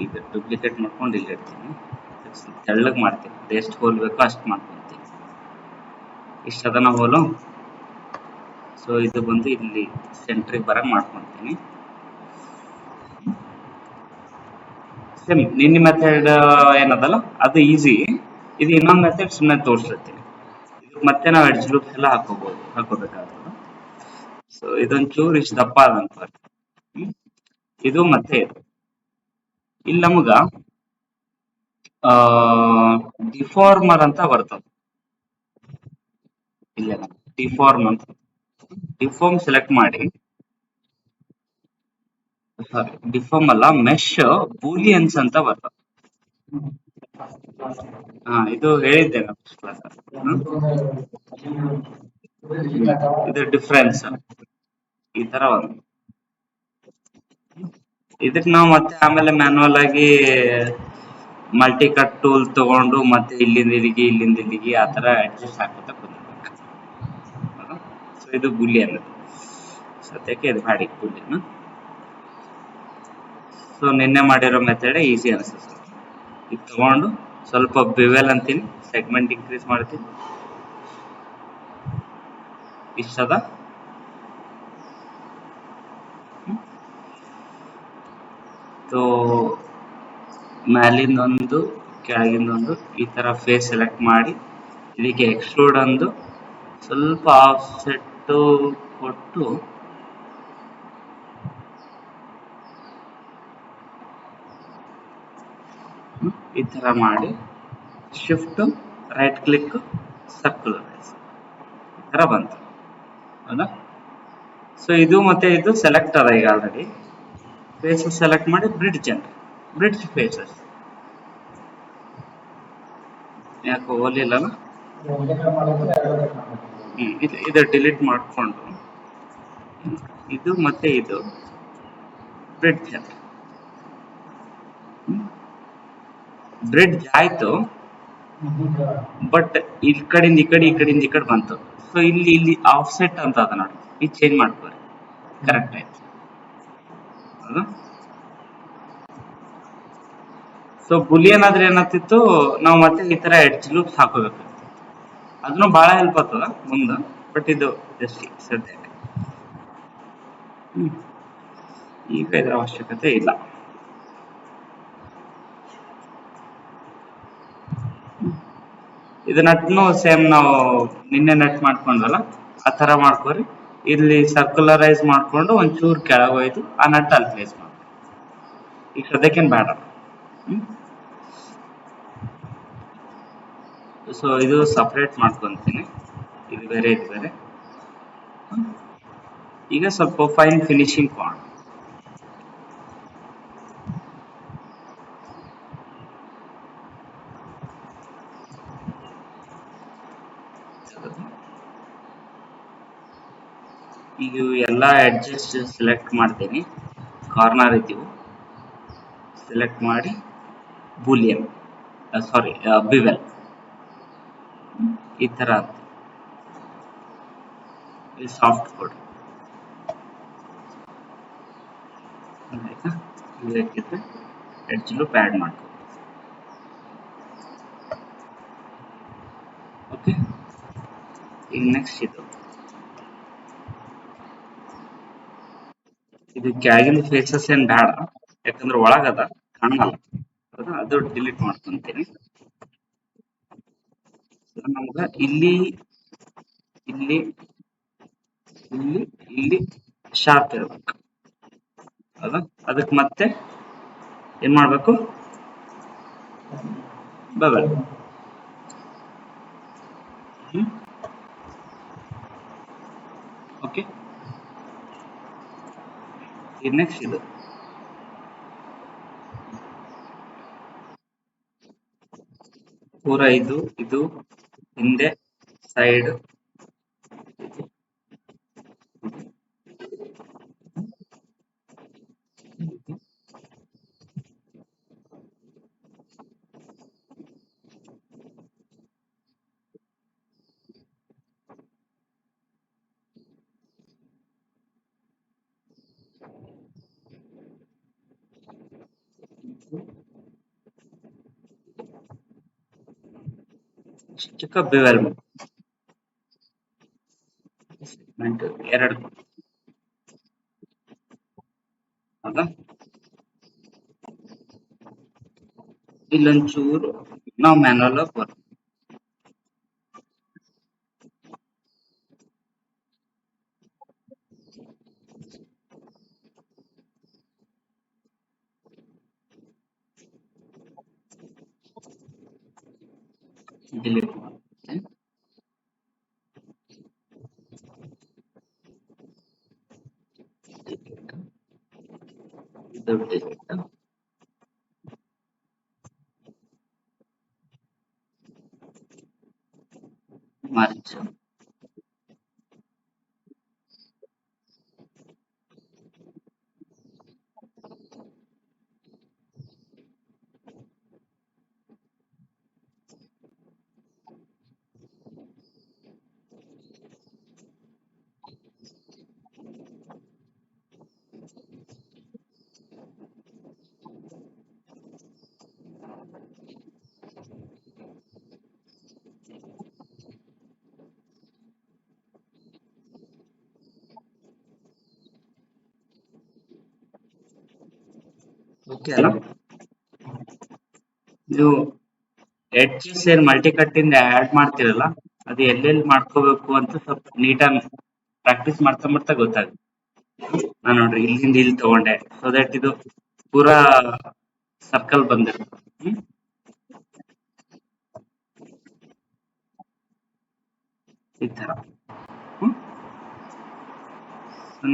ಈಗ ಡೂಪ್ಲಿಕೇಟ್ ಮಾಡ್ಕೊಂಡು ಇಲ್ಲಿ ಇಡ್ತೀನಿ, ತೆಳ್ಳಗ್ ಮಾಡ್ತೀನಿ, ಎಷ್ಟು ಹೋಲ್ ಬೇಕೋ ಅಷ್ಟು ಮಾಡ್ಕೊಂತೀನಿ. ಇಷ್ಟ ಅದನ್ನ ಹೋಲು. ಸೊ ಇದು ಬಂದು ಇಲ್ಲಿ ಸೆಂಟ್ರಿಗೆ ಬರಂಗ್ ಮಾಡ್ಕೊಂತೀನಿ. ಸೇಮ್ ನಿನ್ನೆ ಮೆಥಡ್ ಏನದಲ್ಲ ಅದು ಈಸಿ. ಇದು ಇನ್ನೊಂದು ಮೆಥಡ್ ಸುಮ್ಮನೆ ತೋರಿಸ್ತೀನಿ. ಮತ್ತೆ ನಾವು ಎಡ್ಜ್ ಲೂಪ್ಸ್ ಎಲ್ಲ ಹಾಕೋಬೇಕಾಗ್ತದೆ. ಸೊ ಇದೊಂಚೂರು ಇಷ್ಟು ದಪ್ಪ ಅದಂತ, ಇದು ಮತ್ತೆ ಇದು. ಇಲ್ಲಿ ನಮಗ ಡಿಫಾರ್ಮರ್ ಅಂತ ಬರ್ತದೆ. ಇಲ್ಲ, ಡಿಫಾರ್ಮ್ ಅಂತ, ಡಿಫಾರ್ಮ್ ಸೆಲೆಕ್ಟ್ ಮಾಡಿ. ಸಾರಿ, ಡಿಫಾರ್ಮ್ ಅಲ್ಲ, ಮೆಶ್ ಬೂಲಿಯನ್ಸ್ ಅಂತ ಬರ್ತದೆ. ಹಾ, ಇದು ಹೇಳಿದ್ದೆ ಇದು ಡಿಫ್ರೆನ್ಸ್ ಈ ತರ ಒಂದು. ಇದಕ್ ನಾವು ಮತ್ತೆ ಆಮೇಲೆ ಮ್ಯಾನುವಲ್ ಆಗಿ ಮಲ್ಟಿ ಕಟ್ ಟೂಲ್ ತಗೊಂಡು ಮತ್ತೆ ಇಲ್ಲಿಂದ ಇಲ್ಲಿಗೆ ಆ ತರ ಅಡ್ಜಸ್ಟ್ ಹಾಕೋತಾ ಕುಂದಿರ್ಬೇಕು. ಸೊ ಇದು ಬುಲಿಯನ್, ಸದ್ಯಕ್ಕೆ ಇದು ಮಾಡಿ ಬುಲಿಯನ್. ಸೊ ನಿನ್ನೆ ಮಾಡಿರೋ ಮೆಥಡ್ ಈಸಿ ಅನಿಸುತ್ತೆ. ಇದು ತಗೊಂಡು ಸ್ವಲ್ಪ ಬಿವೆಲ್ ಅಂತೀನಿ, ಸೆಗ್ಮೆಂಟ್ ಇನ್ಕ್ರೀಸ್ ಮಾಡ್ತೀನಿ, ಇಷ್ಟದ. ಸೊ ಮ್ಯಾಲಿಂದೊಂದು ಕೆಳಗಿಂದೊಂದು ಈ ತರ ಫೇಸ್ ಸೆಲೆಕ್ಟ್ ಮಾಡಿ, ಇದಕ್ಕೆ ಎಕ್ಸ್ಟ್ರೂಡ್ ಒಂದು ಸ್ವಲ್ಪ ಆಫ್ಸೆಟ್ ಕೊಟ್ಟು ಈ ತರ ಮಾಡಿ, ಶಿಫ್ಟ್ ರೈಟ್ ಕ್ಲಿಕ್ ಸರ್ಕ್ಯುಲರೈಸ್, ಈ ತರ ಬಂತು, ಹೌದಾ? ಸೊ ಇದು ಮತ್ತೆ ಇದು ಸೆಲೆಕ್ಟ್ ಅದ ಈಗ ಆಲ್ರೆಡಿ. ಫೇಸಸ್ ಸೆಲೆಕ್ಟ್ ಮಾಡಿ ಬ್ರಿಡ್ಜ್ ಫೇಸಸ್ ಯಾಕೋ ಓಲಿಲ್ಲ. ಇದು ಡಿಲೀಟ್ ಮಾಡಿಕೊಂಡು ಇದು ಮತ್ತೆ ಇದು ಬ್ರಿಡ್ಜ್ ಅಂತ. ಬ್ರಿಡ್ಜ್ ಆಯ್ತು, ಬಟ್ ಈ ಕಡೆಯಿಂದ ಈ ಕಡೆ, ಈ ಕಡೆಯಿಂದ ಈ ಕಡೆ ಬಂತು. ಸೊ ಇಲ್ಲಿ ಆಫ್ಸೆಟ್ ಅಂತ ಅದ ನೋಡಿ, ಇದು ಚೇಂಜ್ ಮಾಡ್ಕೋರಿ. ಕರೆಕ್ಟ್ ಆಯ್ತು. ಹೌದಾ? ಸೊ ಬುಲಿಯನ್ ಆದ್ರೆ ಏನಾಗ್ತಿತ್ತು, ನಾವು ಮತ್ತೆ ಈ ತರ ಎಡ್ಜ್ ಲೂಪ್ಸ್ ಹಾಕೋಬೇಕು. ಅದನ್ನು ಬಹಳ ಹೆಲ್ಪ್ ಆಗ್ತದ ಮುಂದ, ಬಟ್ ಇದು ಜಸ್ಟ್ ಸದ್ಯಕ್ಕೆ ಈಗ ಇದರ ಅವಶ್ಯಕತೆ ಇಲ್ಲ. ಇದು ನಟ್ನು ಸೇಮ್ ನಾವು ನಿನ್ನೆ ನಟ್ ಮಾಡ್ಕೊಂಡಲ್ಲ, ಆ ತರ ಮಾಡ್ಕೋರಿ. ಇಲ್ಲಿ ಸರ್ಕ್ಯುಲರೈಸ್ ಮಾಡ್ಕೊಂಡು ಒಂಚೂರು ಕೆಳಗೆ ಹೋಯ್ತು ಆ ನಟ್ ಅಲ್ಲಿ ಪ್ಲೇಸ್ ಮಾಡಿ. ಈಗ ಸದ್ಯಕ್ಕೇನು ಬೇಡ. ಸೊ ಇದು ಸಪ್ರೇಟ್ ಮಾಡ್ಕೊಂತೀನಿ, ಇದು ಬೇರೆ ಇದು ಬೇರೆ. ಈಗ ಸ್ವಲ್ಪ ಫೈನ್ ಫಿನಿಶಿಂಗ್ ಮಾಡೋಣ. ಈಗ ಎಲ್ಲ ಎಡ್ಜಸ್ ಸೆಲೆಕ್ಟ್ ಮಾಡ್ತೀನಿ, ಕಾರ್ನರ್ ಇದ್ದೀವಿ ಸೆಲೆಕ್ಟ್ ಮಾಡಿ ಬೂಲಿಯನ್ ಸಾರಿ ಬಿವೆಲ್ ಈ ತರ ಸಾಫ್ಟ್ ಕೋಡ್ ಆಯ್ತಾ. ಇದಕ್ಕಿದ್ರೆ ಎಡ್ಜ್ ಲೂಪ್ ಆ್ಯಡ್ ಮಾಡ್ಕೊ. ಓಕೆ, ಈಗ ನೆಕ್ಸ್ಟ್ ಇದು ಕೆಳಗಿನ ಫೇಸಸ್ ಏನ್ ಬೇಡ, ಯಾಕಂದ್ರೆ ಒಳಗದ ಕಾಣಲ್ಲ, ಅದು ಡಿಲೀಟ್ ಮಾಡ್ಕೊಂತೀನಿ. ನಮ್ಗ ಇಲ್ಲಿ ಇಲ್ಲಿ ಇಲ್ಲಿ ಇಲ್ಲಿ ಶಾರ್ಪ್ ಇರ್ಬೇಕು, ಹೌದಾ? ಅದಕ್ಕೆ ಮತ್ತೆ ಏನ್ ಮಾಡ್ಬೇಕು, ಬಬಲ್. ಓಕೆ, ನೆಕ್ಸ್ಟ್ ಇದು ಪೂರ ಇದು ಹಿಂದೆ ಸೈಡ್ ಚಿಕ್ಕ ಬಿವೆಲ್ ಸೆಗ್ಮೆಂಟ್ 2, ಹೌದಾ? ಇಲ್ಲೊಂಚೂರು ನಾವು ಮ್ಯಾನುವಲ್ ಬರ್ತೀವಿ. ಡಿಲೀಟ್ ಮಾಡ್ತೀನಿ. ಇದು ಡಿಲೀಟ್, ಮರ್ಜ್. ಓಕೆ ಅಲ್ಲ, ನೀವು ಎಡ್ಜಸ್ ಏನ್ ಮಲ್ಟಿ ಕಟ್ ಇಂದ ಆಡ್ ಮಾಡ್ತಿರಲ್ಲ, ಅದು ಎಲ್ಲೆಲ್ಲಿ ಮಾಡ್ಕೋಬೇಕು ಅಂತ ಸ್ವಲ್ಪ ನೀಟಾಗಿ ಪ್ರಾಕ್ಟೀಸ್ ಮಾಡ್ತಾ ಮಾಡ್ತಾ ಗೊತ್ತಾಗುತ್ತೆ. ನಾನು ನೋಡ್ರಿ ಇಲ್ಲಿಂದ ಇಲ್ಲಿ ತಗೊಂಡೆ, ಸೊ ದಟ್ ಇದು ಪೂರಾ ಸರ್ಕಲ್ ಬಂದಿರುತ್ತೆ. ಈ ತರ.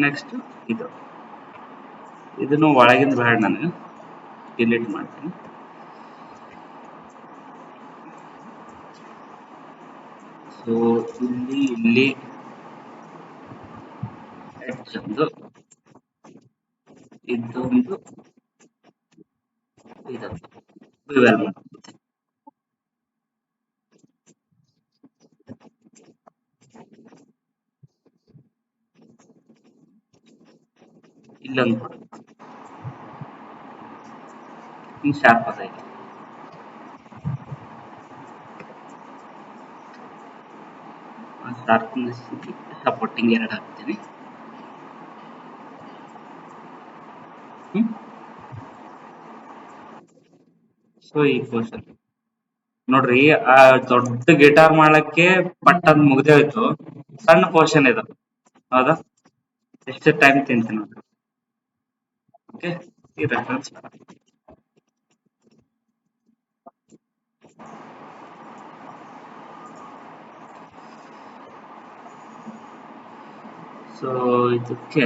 ನೆಕ್ಸ್ಟ್ ಇದನ್ನು ಒಳಗಿಂದ ಬೇಡ, ನನಗೆ ಡಿಲೀಟ್ ಮಾಡ್ತೀನಿ. ಸೊ ಇಲ್ಲಿ ಎಡ್ಜ್ ಒಂದು ಇದೊಂದು ಇದೊಂದು ಇವೆಲ್ಲ ಮಾಡ್ಬೋದು. ಇಲ್ಲೊಂದು ಹಿಂಗ್ ಶಾರ್ಪ್ ಆಗೈತೆ. ಶಾರ್ಪ್ನೆಸ್ ಸಪೋರ್ಟಿಂಗ್ 2 ಹಾಕ್ತೀನಿ. ಸೊ ಈ ಕ್ವಶನ್ ನೋಡ್ರಿ, ಆ ದೊಡ್ಡ ಗಿಟಾರ್ ಮಾಡಕ್ಕೆ ಪಟ್ಟದ್ ಮುಗ್ದೇ ಹೋಯ್ತು, ಸಣ್ಣ ಪೋರ್ಷನ್ ಇದು. ಹೌದಾ? ಎಷ್ಟು ಟೈಮ್ ತಿಂತೀನಿ ನೋಡ್ರಿ. ಓಕೆ, ಈ ರೆಫರೆನ್ಸ್ ಸೊ ಇದಕ್ಕೆ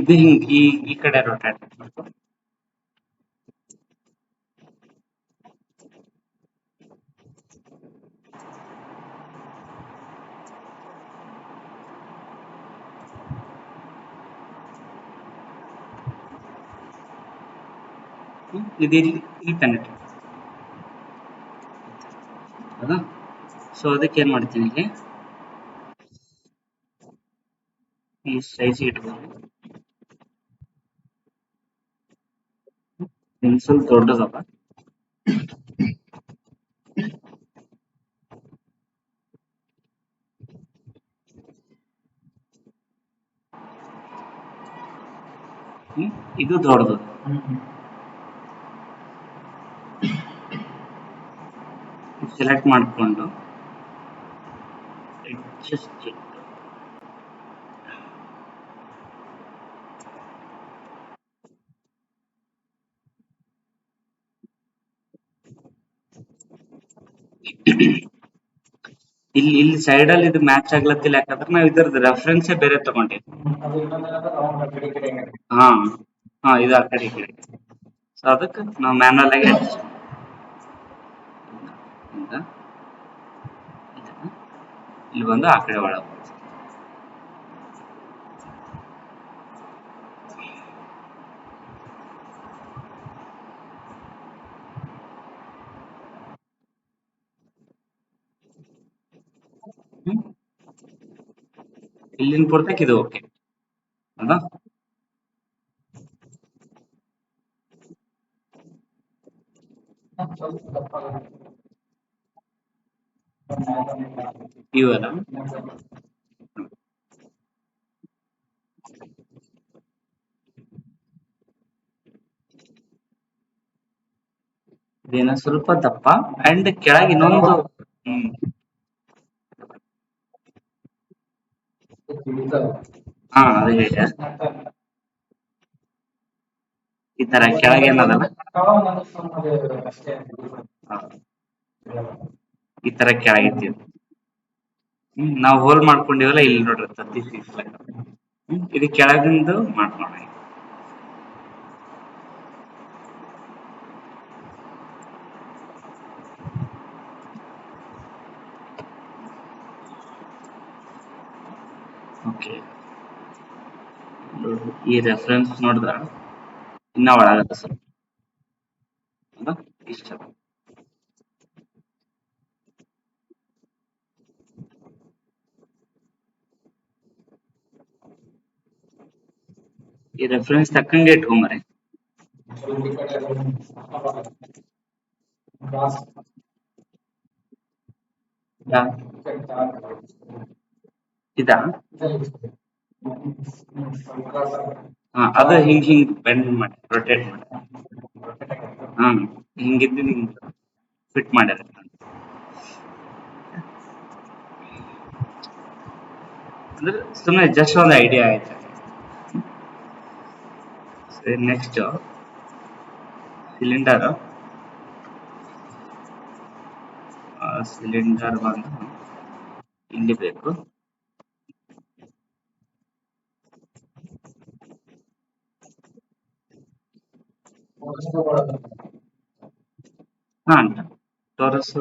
ಇದು ಹಿಂಗ್ ಈ ಕಡೆ ರೊಟೇಟ್ ಮಾಡ್ಬೇಕು. ಇದು ಇಲ್ಲಿ ಪೆನೆಟ್ರೇಟ್. ಹೌದಾ? ಸೊ ಅದಕ್ಕೆ ಏನ್ ಮಾಡ್ತೀನಿ, ಇಲ್ಲಿ ಈ ಸೈಜ್ ಇಟ್ಕೊಂಡು ಪೆನ್ಸಿಲ್ ದೊಡ್ಡದಲ್ಲ, ಇದು ದೊಡ್ಡದು. ಸೆಲೆಕ್ಟ್ ಮಾಡಿಕೊಂಡು ಅಡ್ಜಸ್ಟ್ ಇಲ್ಲಿ ಸೈಡ್ ಅಲ್ಲಿ ಇದು ಮ್ಯಾಚ್ ಆಗ್ಲತ್ತಿಲ್ಲ, ಯಾಕಂದ್ರೆ ನಾವ್ ಇದ್ರದ್ದು ರೆಫರೆನ್ಸೇ ಬೇರೆ ತಗೊಂಡಿದ್ವಿ. ಹಾ ಹಾ, ಇದು ಆ ಕಡೆ ಈ ಕಡೆ. ಸೊ ಅದಕ್ಕೆ ನಾವು ಮ್ಯಾನುವಲ್ ಆಗಿ ಹಿಂಗ ಇಲ್ಲಿ ಬಂದು ಆ ಕಡೆ ಒಳಗೆ ಇಲ್ಲಿನ ಪೂರ್ತಕ್ಕೆ ಇದು ಓಕೆ. ಹೌದಾ? ಇವಲ್ಲ ಇದೇನ ಸ್ವಲ್ಪ ದಪ್ಪ ಅಂಡ್ ಕೆಳಗೆ ಇನ್ನೊಂದು ಹಾ ಅದು ಹೇಳ ಈ ತರ ಕೆಳಗೆ ಏನದಲ್ಲ, ಈ ತರ ಕೆಳಗಿತ್ತು. ನಾವು ಹೋಲ್ ಮಾಡ್ಕೊಂಡಿವಲ್ಲ, ಇಲ್ಲಿ ನೋಡ್ರಿ 36 ಇದು ಕೆಳಗಿಂದು ಮಾಡ್ಕೋಣ. ಓಕೆ, ಈ ರೆಫರೆನ್ಸ್ ನೋಡಿದ್ರ ಇನ್ನ ಒಳಗತ್ತ ಸ್ವಲ್ಪ. ಹೌದಾ? ಇಷ್ಟ ಈ ರೆಫರೆನ್ಸ್ ತಕ್ಕಂಗೆ ಇಟ್ಕೊಂಬರಿ. ಯಾ ಇದಾ ಹಾ ಅದು ಹಿಂಗ್ ಹಿಂಗ್ ಬೆಂಡ್ ಮಾಡಿ ರೊಟೇಟ್ ಮಾಡಿ ಹಾ ಹಿಂಗಿದ್ದು ಹಿಂಗ್ ಫಿಟ್ ಮಾಡ್ಯಾರ ಅಂದ್ರೆ ಸುಮ್ಮನೆ ಜಸ್ಟ್ ಒಂದು ಐಡಿಯಾ ಆಯ್ತು. ನೆಕ್ಸ್ಟ್ ಸಿಲಿಂಡರ್ ಸಿಲಿಂಡರ್ ಬಂದು ಇಲ್ಲಿ ಬೇಕು. ಹಾ ಟೋರಸ್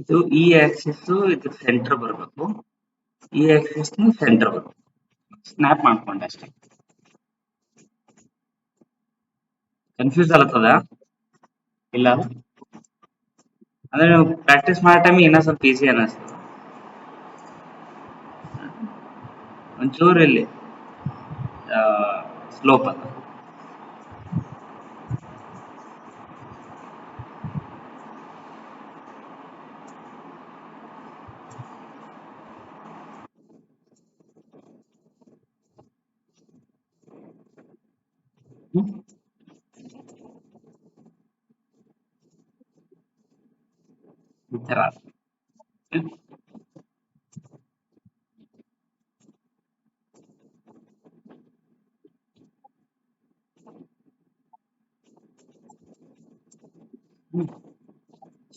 ಇದು ಈ ಆಕ್ಸಿಸ್ ಇದು ಸೆಂಟರ್ ಬರಬೇಕು, ಈ ಆಕ್ಸಿಸ್ ಸೆಂಟರ್ ಬರಬೇಕು. ಸ್ನ್ಯಾಪ್ ಮಾಡ್ಕೊಂಡೆ ಅಷ್ಟೇ. ಕನ್ಫ್ಯೂಸ್ ಆಗ್ತದ ಇಲ್ಲ ಅಂದ್ರೆ ನೀವು ಪ್ರಾಕ್ಟೀಸ್ ಮಾಡೋ ಟೈಮ್ ಇನ್ನೂ ಸ್ವಲ್ಪ ಈಸಿ ಅನ್ನಿಸ್ತದೆ. ಒಂಚೂರು ಇಲ್ಲಿ ಸ್ಲೋಪ್ ಅದ. ಈ ತರ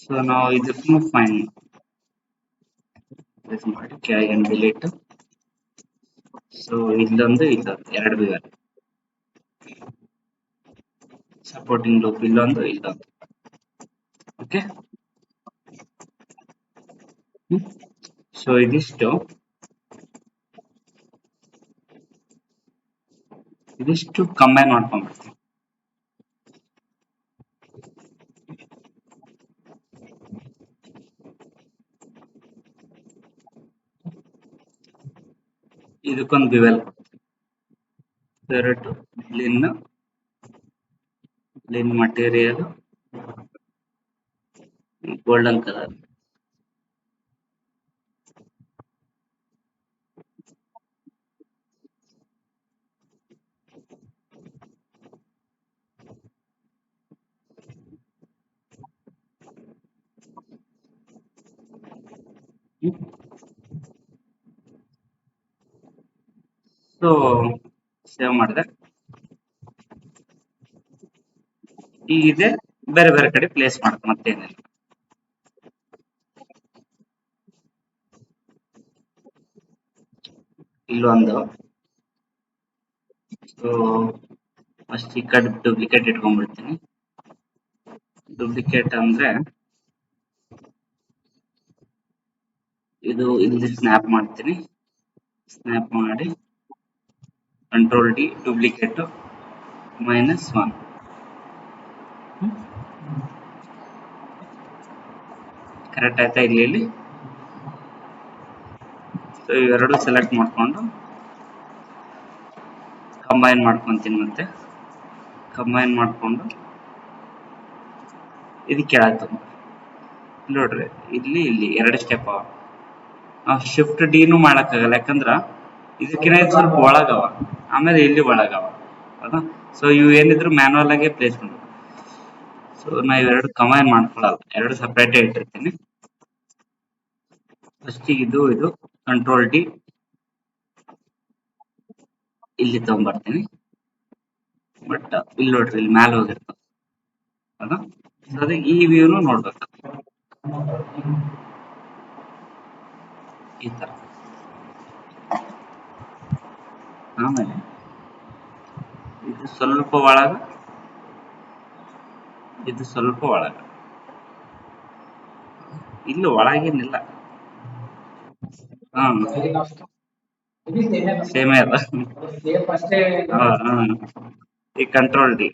ಸೊ ನಾವು ಇದಕ್ಕೂ ಫೈನ್ ಮಾಡಿ ಕೆಳಗೆ ಡಿಲೀಟ್. ಸೊ ಇಲ್ಲೊಂದು ಎರಡು ಬಿವೆ ಸಪೋರ್ಟಿಂಗ್ ಲೂಪ್, ಇಲ್ಲೊಂದು ಓಕೆ. ಸೊ ಇದಿಷ್ಟು ಕಂಬೈನ್ ಮಾಡ್ಕೊಂಡ್ಬಿಡ್ತೀವಿ. ಇದಕ್ಕೊಂದು ಬಿವೆಲ್ ಎರಡು Lin material golden colour. So save ಮಾಡಿದೆ. ಈಗ ಇದೆ ಬೇರೆ ಬೇರೆ ಕಡೆ ಪ್ಲೇಸ್ ಮಾಡ್ಕೊ ಮತ್ತೇನಿಲ್ಲ. ಇಲ್ಲೊಂದು ಸೊ ಫಸ್ಟ್ ಈ ಕಡೆ ಡೂಪ್ಲಿಕೇಟ್ ಇಟ್ಕೊಂಡ್ಬಿಡ್ತೀನಿ. ಡೂಪ್ಲಿಕೇಟ್ ಅಂದ್ರೆ ಇದು ಇಲ್ಲಿ ಸ್ನ್ಯಾಪ್ ಮಾಡ್ತೀನಿ. ಸ್ನ್ಯಾಪ್ ಮಾಡಿ ಕಂಟ್ರೋಲ್ ಡಿ ಡೂಪ್ಲಿಕೇಟ್ -1 ಕರೆಕ್ಟ್ ಆಯ್ತಾ ಇಲ್ಲಿ. ಸೊ ಇವೆರಡು ಸೆಲೆಕ್ಟ್ ಮಾಡ್ಕೊಂಡು ಕಂಬೈನ್ ಮಾಡ್ಕೊಂತೀನಿ. ಮತ್ತೆ ಕಂಬೈನ್ ಮಾಡ್ಕೊಂಡು ಇದಕ್ಕೆ ಕೆಳಗೆ ನೋಡ್ರಿ ಇಲ್ಲಿ ಎರಡು ಸ್ಟೆಪ್ ಅವ. ಶಿಫ್ಟ್ ಡಿನೂ ಮಾಡಕ್ಕಾಗಲ್ಲ, ಯಾಕಂದ್ರ ಇದಕ್ಕಿಂತ ಸ್ವಲ್ಪ ಒಳಗವ, ಆಮೇಲೆ ಇಲ್ಲಿ ಒಳಗವ. ಹೌದಾ? ಸೊ ಇವು ಏನಿದ್ರು ಮ್ಯಾನುವಲ್ ಆಗಿ ಪ್ಲೇಸ್ ಮಾಡ್ಬೇಕು. ಸೊ ನಾ ಇವೆರಡು ಕಂಬೈನ್ ಮಾಡ್ಕೊಳಲ್ಲ, ಎರಡು ಸಪ್ರೇಟ್ ಇಟ್ಟಿರ್ತೀನಿ. ಫಸ್ಟ್ ಇದು ಕಂಟ್ರೋಲ್ ಡಿ ಇಲ್ಲಿ ತಗೊಂಡ್ಬರ್ತೀನಿ. ಬಟ್ ಇಲ್ಲಿ ನೋಡ್ರಿ, ಇಲ್ಲಿ ಮ್ಯಾಲ ಹೋಗಿರ್ತಾವ ಅದ. ಅದೇ ಈ ವ್ಯೂನು ನೋಡ್ಬೇಕು ಈ ತರ. ಆಮೇಲೆ ಇದು ಸ್ವಲ್ಪ ಒಳಗ, ಇದು ಸ್ವಲ್ಪ ಒಳಗ, ಇಲ್ಲಿ ಒಳಗೇನಿಲ್ಲ. ಹಾ ಸೇಮೇ ಅದ. ಈ ಕಂಟ್ರೋಲ್ ಡಿ.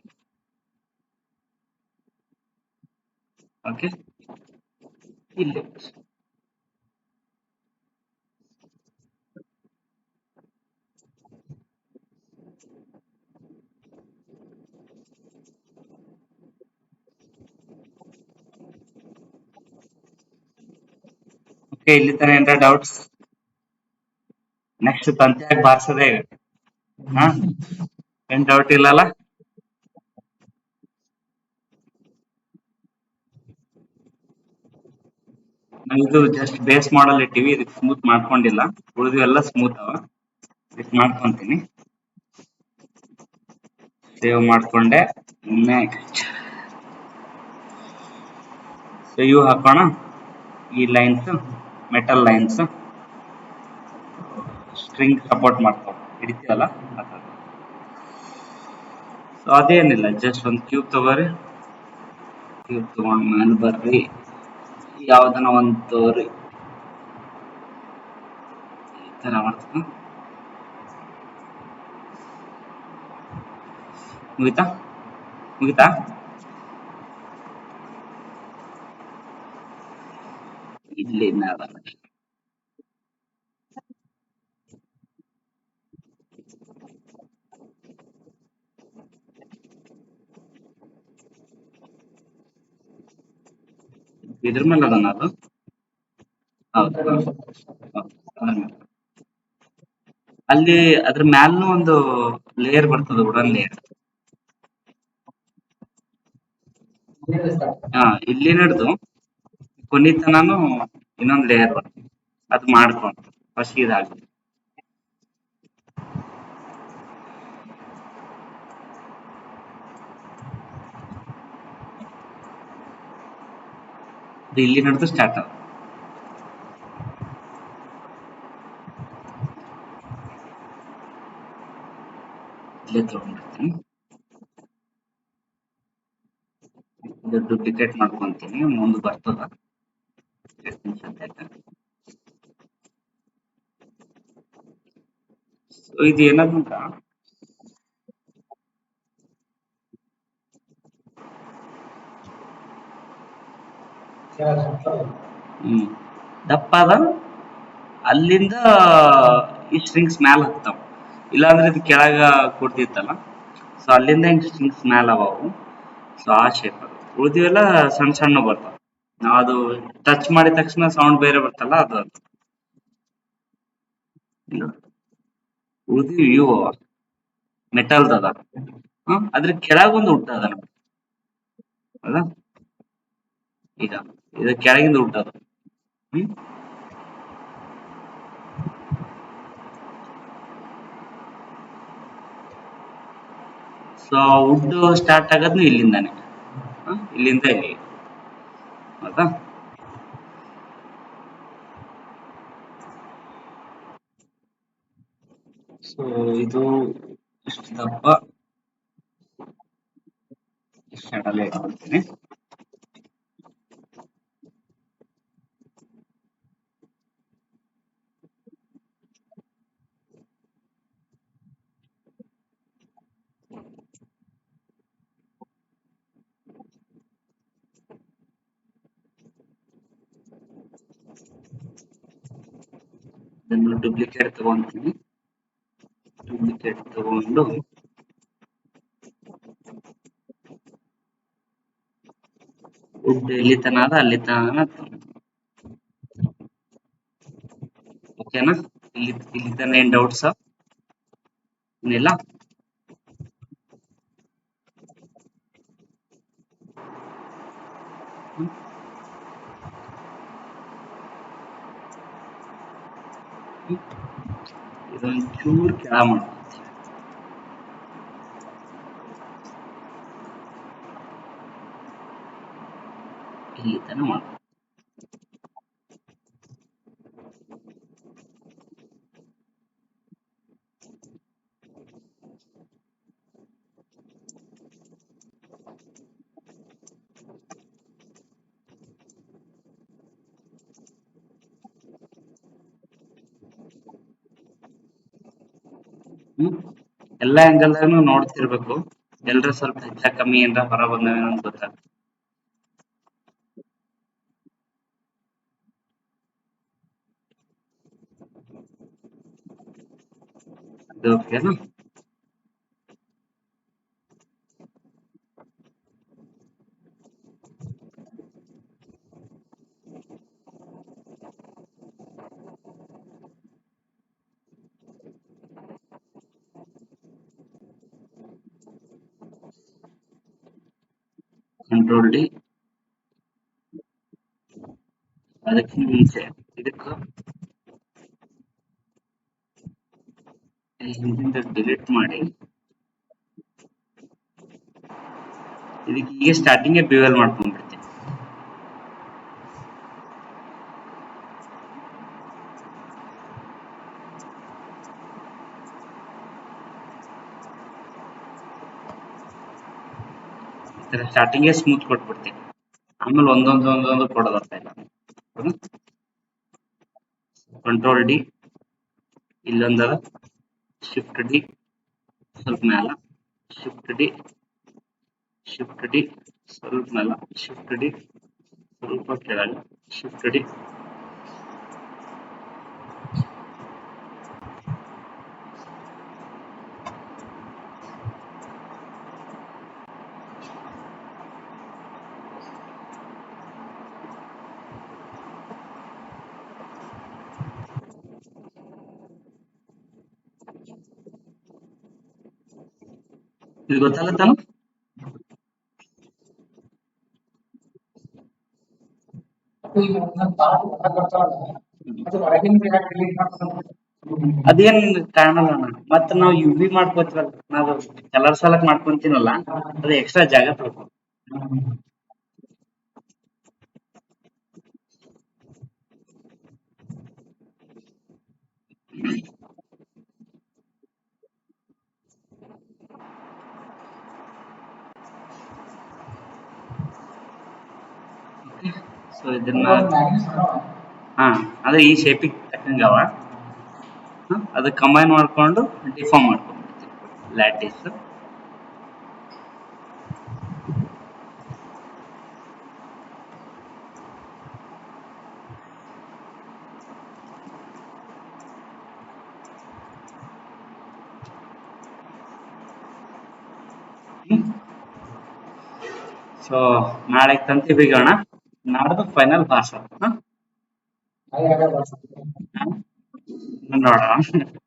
ಓಕೆ, ಇಲ್ಲಿ ಓಕೆ. ಇಲ್ಲಿ ತರ ಏನಾರ ಡೌಟ್ಸ್? ನೆಕ್ಸ್ಟ್ ತಂತ್ಯಾಗ ಬಾರ್ಸೋದೇ ಈಗ. ಹಾ, ಏನ್ ಡೌಟ್ ಇಲ್ಲಲ್ಲ? ಇದು ಜಸ್ಟ್ ಬೇಸ್ ಮಾಡಲ್ ಇಟ್ಟಿವಿ, ಇದಕ್ಕೆ ಸ್ಮೂತ್ ಮಾಡ್ಕೊಂಡಿಲ್ಲ. ಉಳಿದ್ವೆಲ್ಲ ಸ್ಮೂತ್ ಅವ. ಇದಕ್ಕೆ ಮಾಡ್ಕೊಂತೀನಿ. ಸೇವ್ ಮಾಡ್ಕೊಂಡೆ. ನೆಕ್ಸ್ಟ್ ಇವು ಹಾಕೋಣ. ಈ lines, metal lines string support ಮಾಡ್ತಾವ, ಹಿಡಿತೀವಲ್ಲ. ಸೊ ಅದೇನಿಲ್ಲ, ಜಸ್ಟ್ ಒಂದು ಕ್ಯೂಬ್ ತಗೋರಿ. ಕ್ಯೂಬ್ ತಗೊಂಡ್ ಮೇಲೆ ಬರ್ರಿ, ಯಾವ್ದನ ಒಂದು ತಗೋರಿ. ಈ ತರ ಮಾಡ್ತೀನಿ. ಮುಗಿತಾ? ಮುಗಿತಾ? ಇಲ್ಲಿ ಇದ್ರ ಮೇಲೆ ಅದನ್ನ ಅದು. ಹೌದು, ಅಲ್ಲಿ ಅದ್ರ ಮ್ಯಾಲ್ನು ಒಂದು ಲೇಯರ್ ಬರ್ತದ, ವುಡನ್ ಲೇಯರ್. ಹಾ, ಇಲ್ಲಿ ನಡೆದು ಕೊನಿತನಾನು ಇನ್ನೊಂದು ಲೇಯರ್ ಬರ್ತದೆ. ಅದು ಮಾಡ್ಕೊಂಡು ಫಸ್ಟ್ ಇದಾಗುತ್ತೆ. ಇಲ್ಲಿ ನಡೆದು ಸ್ಟಾರ್ಟ್ ಆಗುತ್ತೆ. ಇಲ್ಲೇ ತಗೊಂಡ್ಬಿಡ್ತೀನಿ. ಇದು ಡೂಪ್ಲಿಕೇಟ್ ಮಾಡ್ಕೊಂತೀನಿ, ಮುಂದೆ ಬರ್ತದ. ಇದು ಏನಂದ್ರ, ದಪ್ಪ ಅದ. ಅಲ್ಲಿಂದ ಈ ಸ್ಟ್ರಿಂಗ್ಸ್ ಮ್ಯಾಲ ಹತ್ತಾವ. ಇಲ್ಲಾಂದ್ರೆ ಇದು ಕೆಳಗ ಕೊಡ್ತಿತ್ತಲ್ಲ. ಸೊ ಅಲ್ಲಿಂದ ಹಿಂಗ್ ಸ್ಟ್ರಿಂಗ್ಸ್ ಮ್ಯಾಲ ಅವು. ಸೊ ಆ ಶೇಪ್ ಅದು. ಉಳಿದಿವೆಲ್ಲ ಸಣ್ಣ ಸಣ್ಣ ಬರ್ತಾವ. ನಾವ್ ಅದು ಟಚ್ ಮಾಡಿದ ತಕ್ಷಣ ಸೌಂಡ್ ಬೇರೆ ಬರ್ತಲ್ಲ, ಅದು ಉಳಿದಿವಿ ಇವು ಮೆಟಲ್ದ ಅದ. ಅದ್ರ ಕೆಳಗ ಒಂದು ಹುಟ್ಟದ ಅದ. ಈಗ ಇದ್ರ ಕೆಳಗಿಂದ ಹುಟ್ಟದ. ಸೊ ವುಡ್ ಸ್ಟಾರ್ಟ್ ಆಗೋದ್ನು ಇಲ್ಲಿಂದಾನೆ. ಇಲ್ಲಿಂದ ಇಲ್ಲಿ, ಹೌದಾ? ಸೊ ಇದು ಇಷ್ಟು ದಪ್ಪ, ಇಷ್ಟೆಲ್ಲ ಇಟ್ಕೊಳ್ತೀನಿ. ಇದನ್ನು ಡೂಪ್ಲಿಕೇಟ್ ತಗೊಂತೀನಿ. ಡೂಪ್ಲಿಕೇಟ್ ತಗೊಂಡು ವುಡ್ ಎಲ್ಲಿ ತನ ಅದ ಅಲ್ಲಿ ತನ. ಓಕೆನಾ? ಇಲ್ಲಿ ತನ ಏನ್ ಡೌಟ್ಸ್ ಏನಿಲ್ಲ? ಇದೊಂಚೂರು ಕೆಳ ಮಾಡ್ಕೊತೀವಿ. ಇಲ್ಲಿ ತನಕ ಮಾಡ್ಕೊ. ಎಲ್ಲಾ ಆಂಗಲ್ ನೋಡ್ತಿರ್ಬೇಕು. ಎಲ್ರ ಸ್ವಲ್ಪ ಹೆಚ್ಚ ಕಮ್ಮಿ ಏನ್ರ ಹೊರ ಬಂದವೇನೋ ಅಂತ ಗೊತ್ತಾಗ್ತದೆ. ಅದು ಓಕೆನಾ? Control D. ಅದಕ್ಕೆ ಮುಂಚೆ ಇದಕ್ಕ ಹಿಂದಿಂದ ಡಿಲೀಟ್ ಮಾಡಿ ಇದಕ್ಕೆ ಈಗ ಸ್ಟಾರ್ಟಿಂಗ್ ಬಿವೆಲ್ ಮಾಡ್ಕೊಂಡ್ಬಿಡ್ತೀನಿ. ಸ್ಟಾರ್ಟಿಂಗ್ ಸ್ಮೂತ್ ಕೊಟ್ಬಿಡ್ತೀನಿ. ಆಮೇಲೆ ಒಂದೊಂದು ಕೊಡೋದರ್ಥ ಇಲ್ಲ. ಕಂಟ್ರೋಲ್ ಡಿ, ಇಲ್ಲೊಂದದ ಶಿಫ್ಟ್ ಡಿ, ಸ್ವಲ್ಪ ಮ್ಯಾಲ ಶಿಫ್ಟ್ ಡಿ, ಶಿಫ್ಟ್ ಡಿ, ಸ್ವಲ್ಪ ಮ್ಯಾಲ ಶಿಫ್ಟ್ ಡಿ, ಸ್ವಲ್ಪ ಕೆಳಗೆ ಶಿಫ್ಟ್ ಡಿ. ಇದು ಗೊತ್ತಾಗತ್ತಾನ? ಅದೇನ್ ಕಾರಣ ಮತ್ತ ನಾವು ಯು ವಿ ಮಾಡ್ಕೋತೀವಲ್ಲ, ನಾವು ಕಲರ್ ಸಲಕ್ ಮಾಡ್ಕೊಂತೀನಲ್ಲ, ಅದು ಎಕ್ಸ್ಟ್ರಾ ಜಾಗ ತಗೋ. ಸೊ ಇದನ್ನ ಹಾ ಅದೇ ಈ ಶೇಪಿಗೆ ತಕ್ಕಂಗವ ಅದು ಕಂಬೈನ್ ಮಾಡ್ಕೊಂಡು ಡಿಫಾರ್ಮ್ ಮಾಡ್ಕೊಂಡ್ಬಿಡ್ತೀವಿ ಲ್ಯಾಟಿಸ್. ಸೊ ನಾಳೆ ತಂತಿ ಬಿಗೋಣ, ನಾಡ್ದು ಫೈನಲ್ ಪಾಸ್ ನೋಡೋಣ.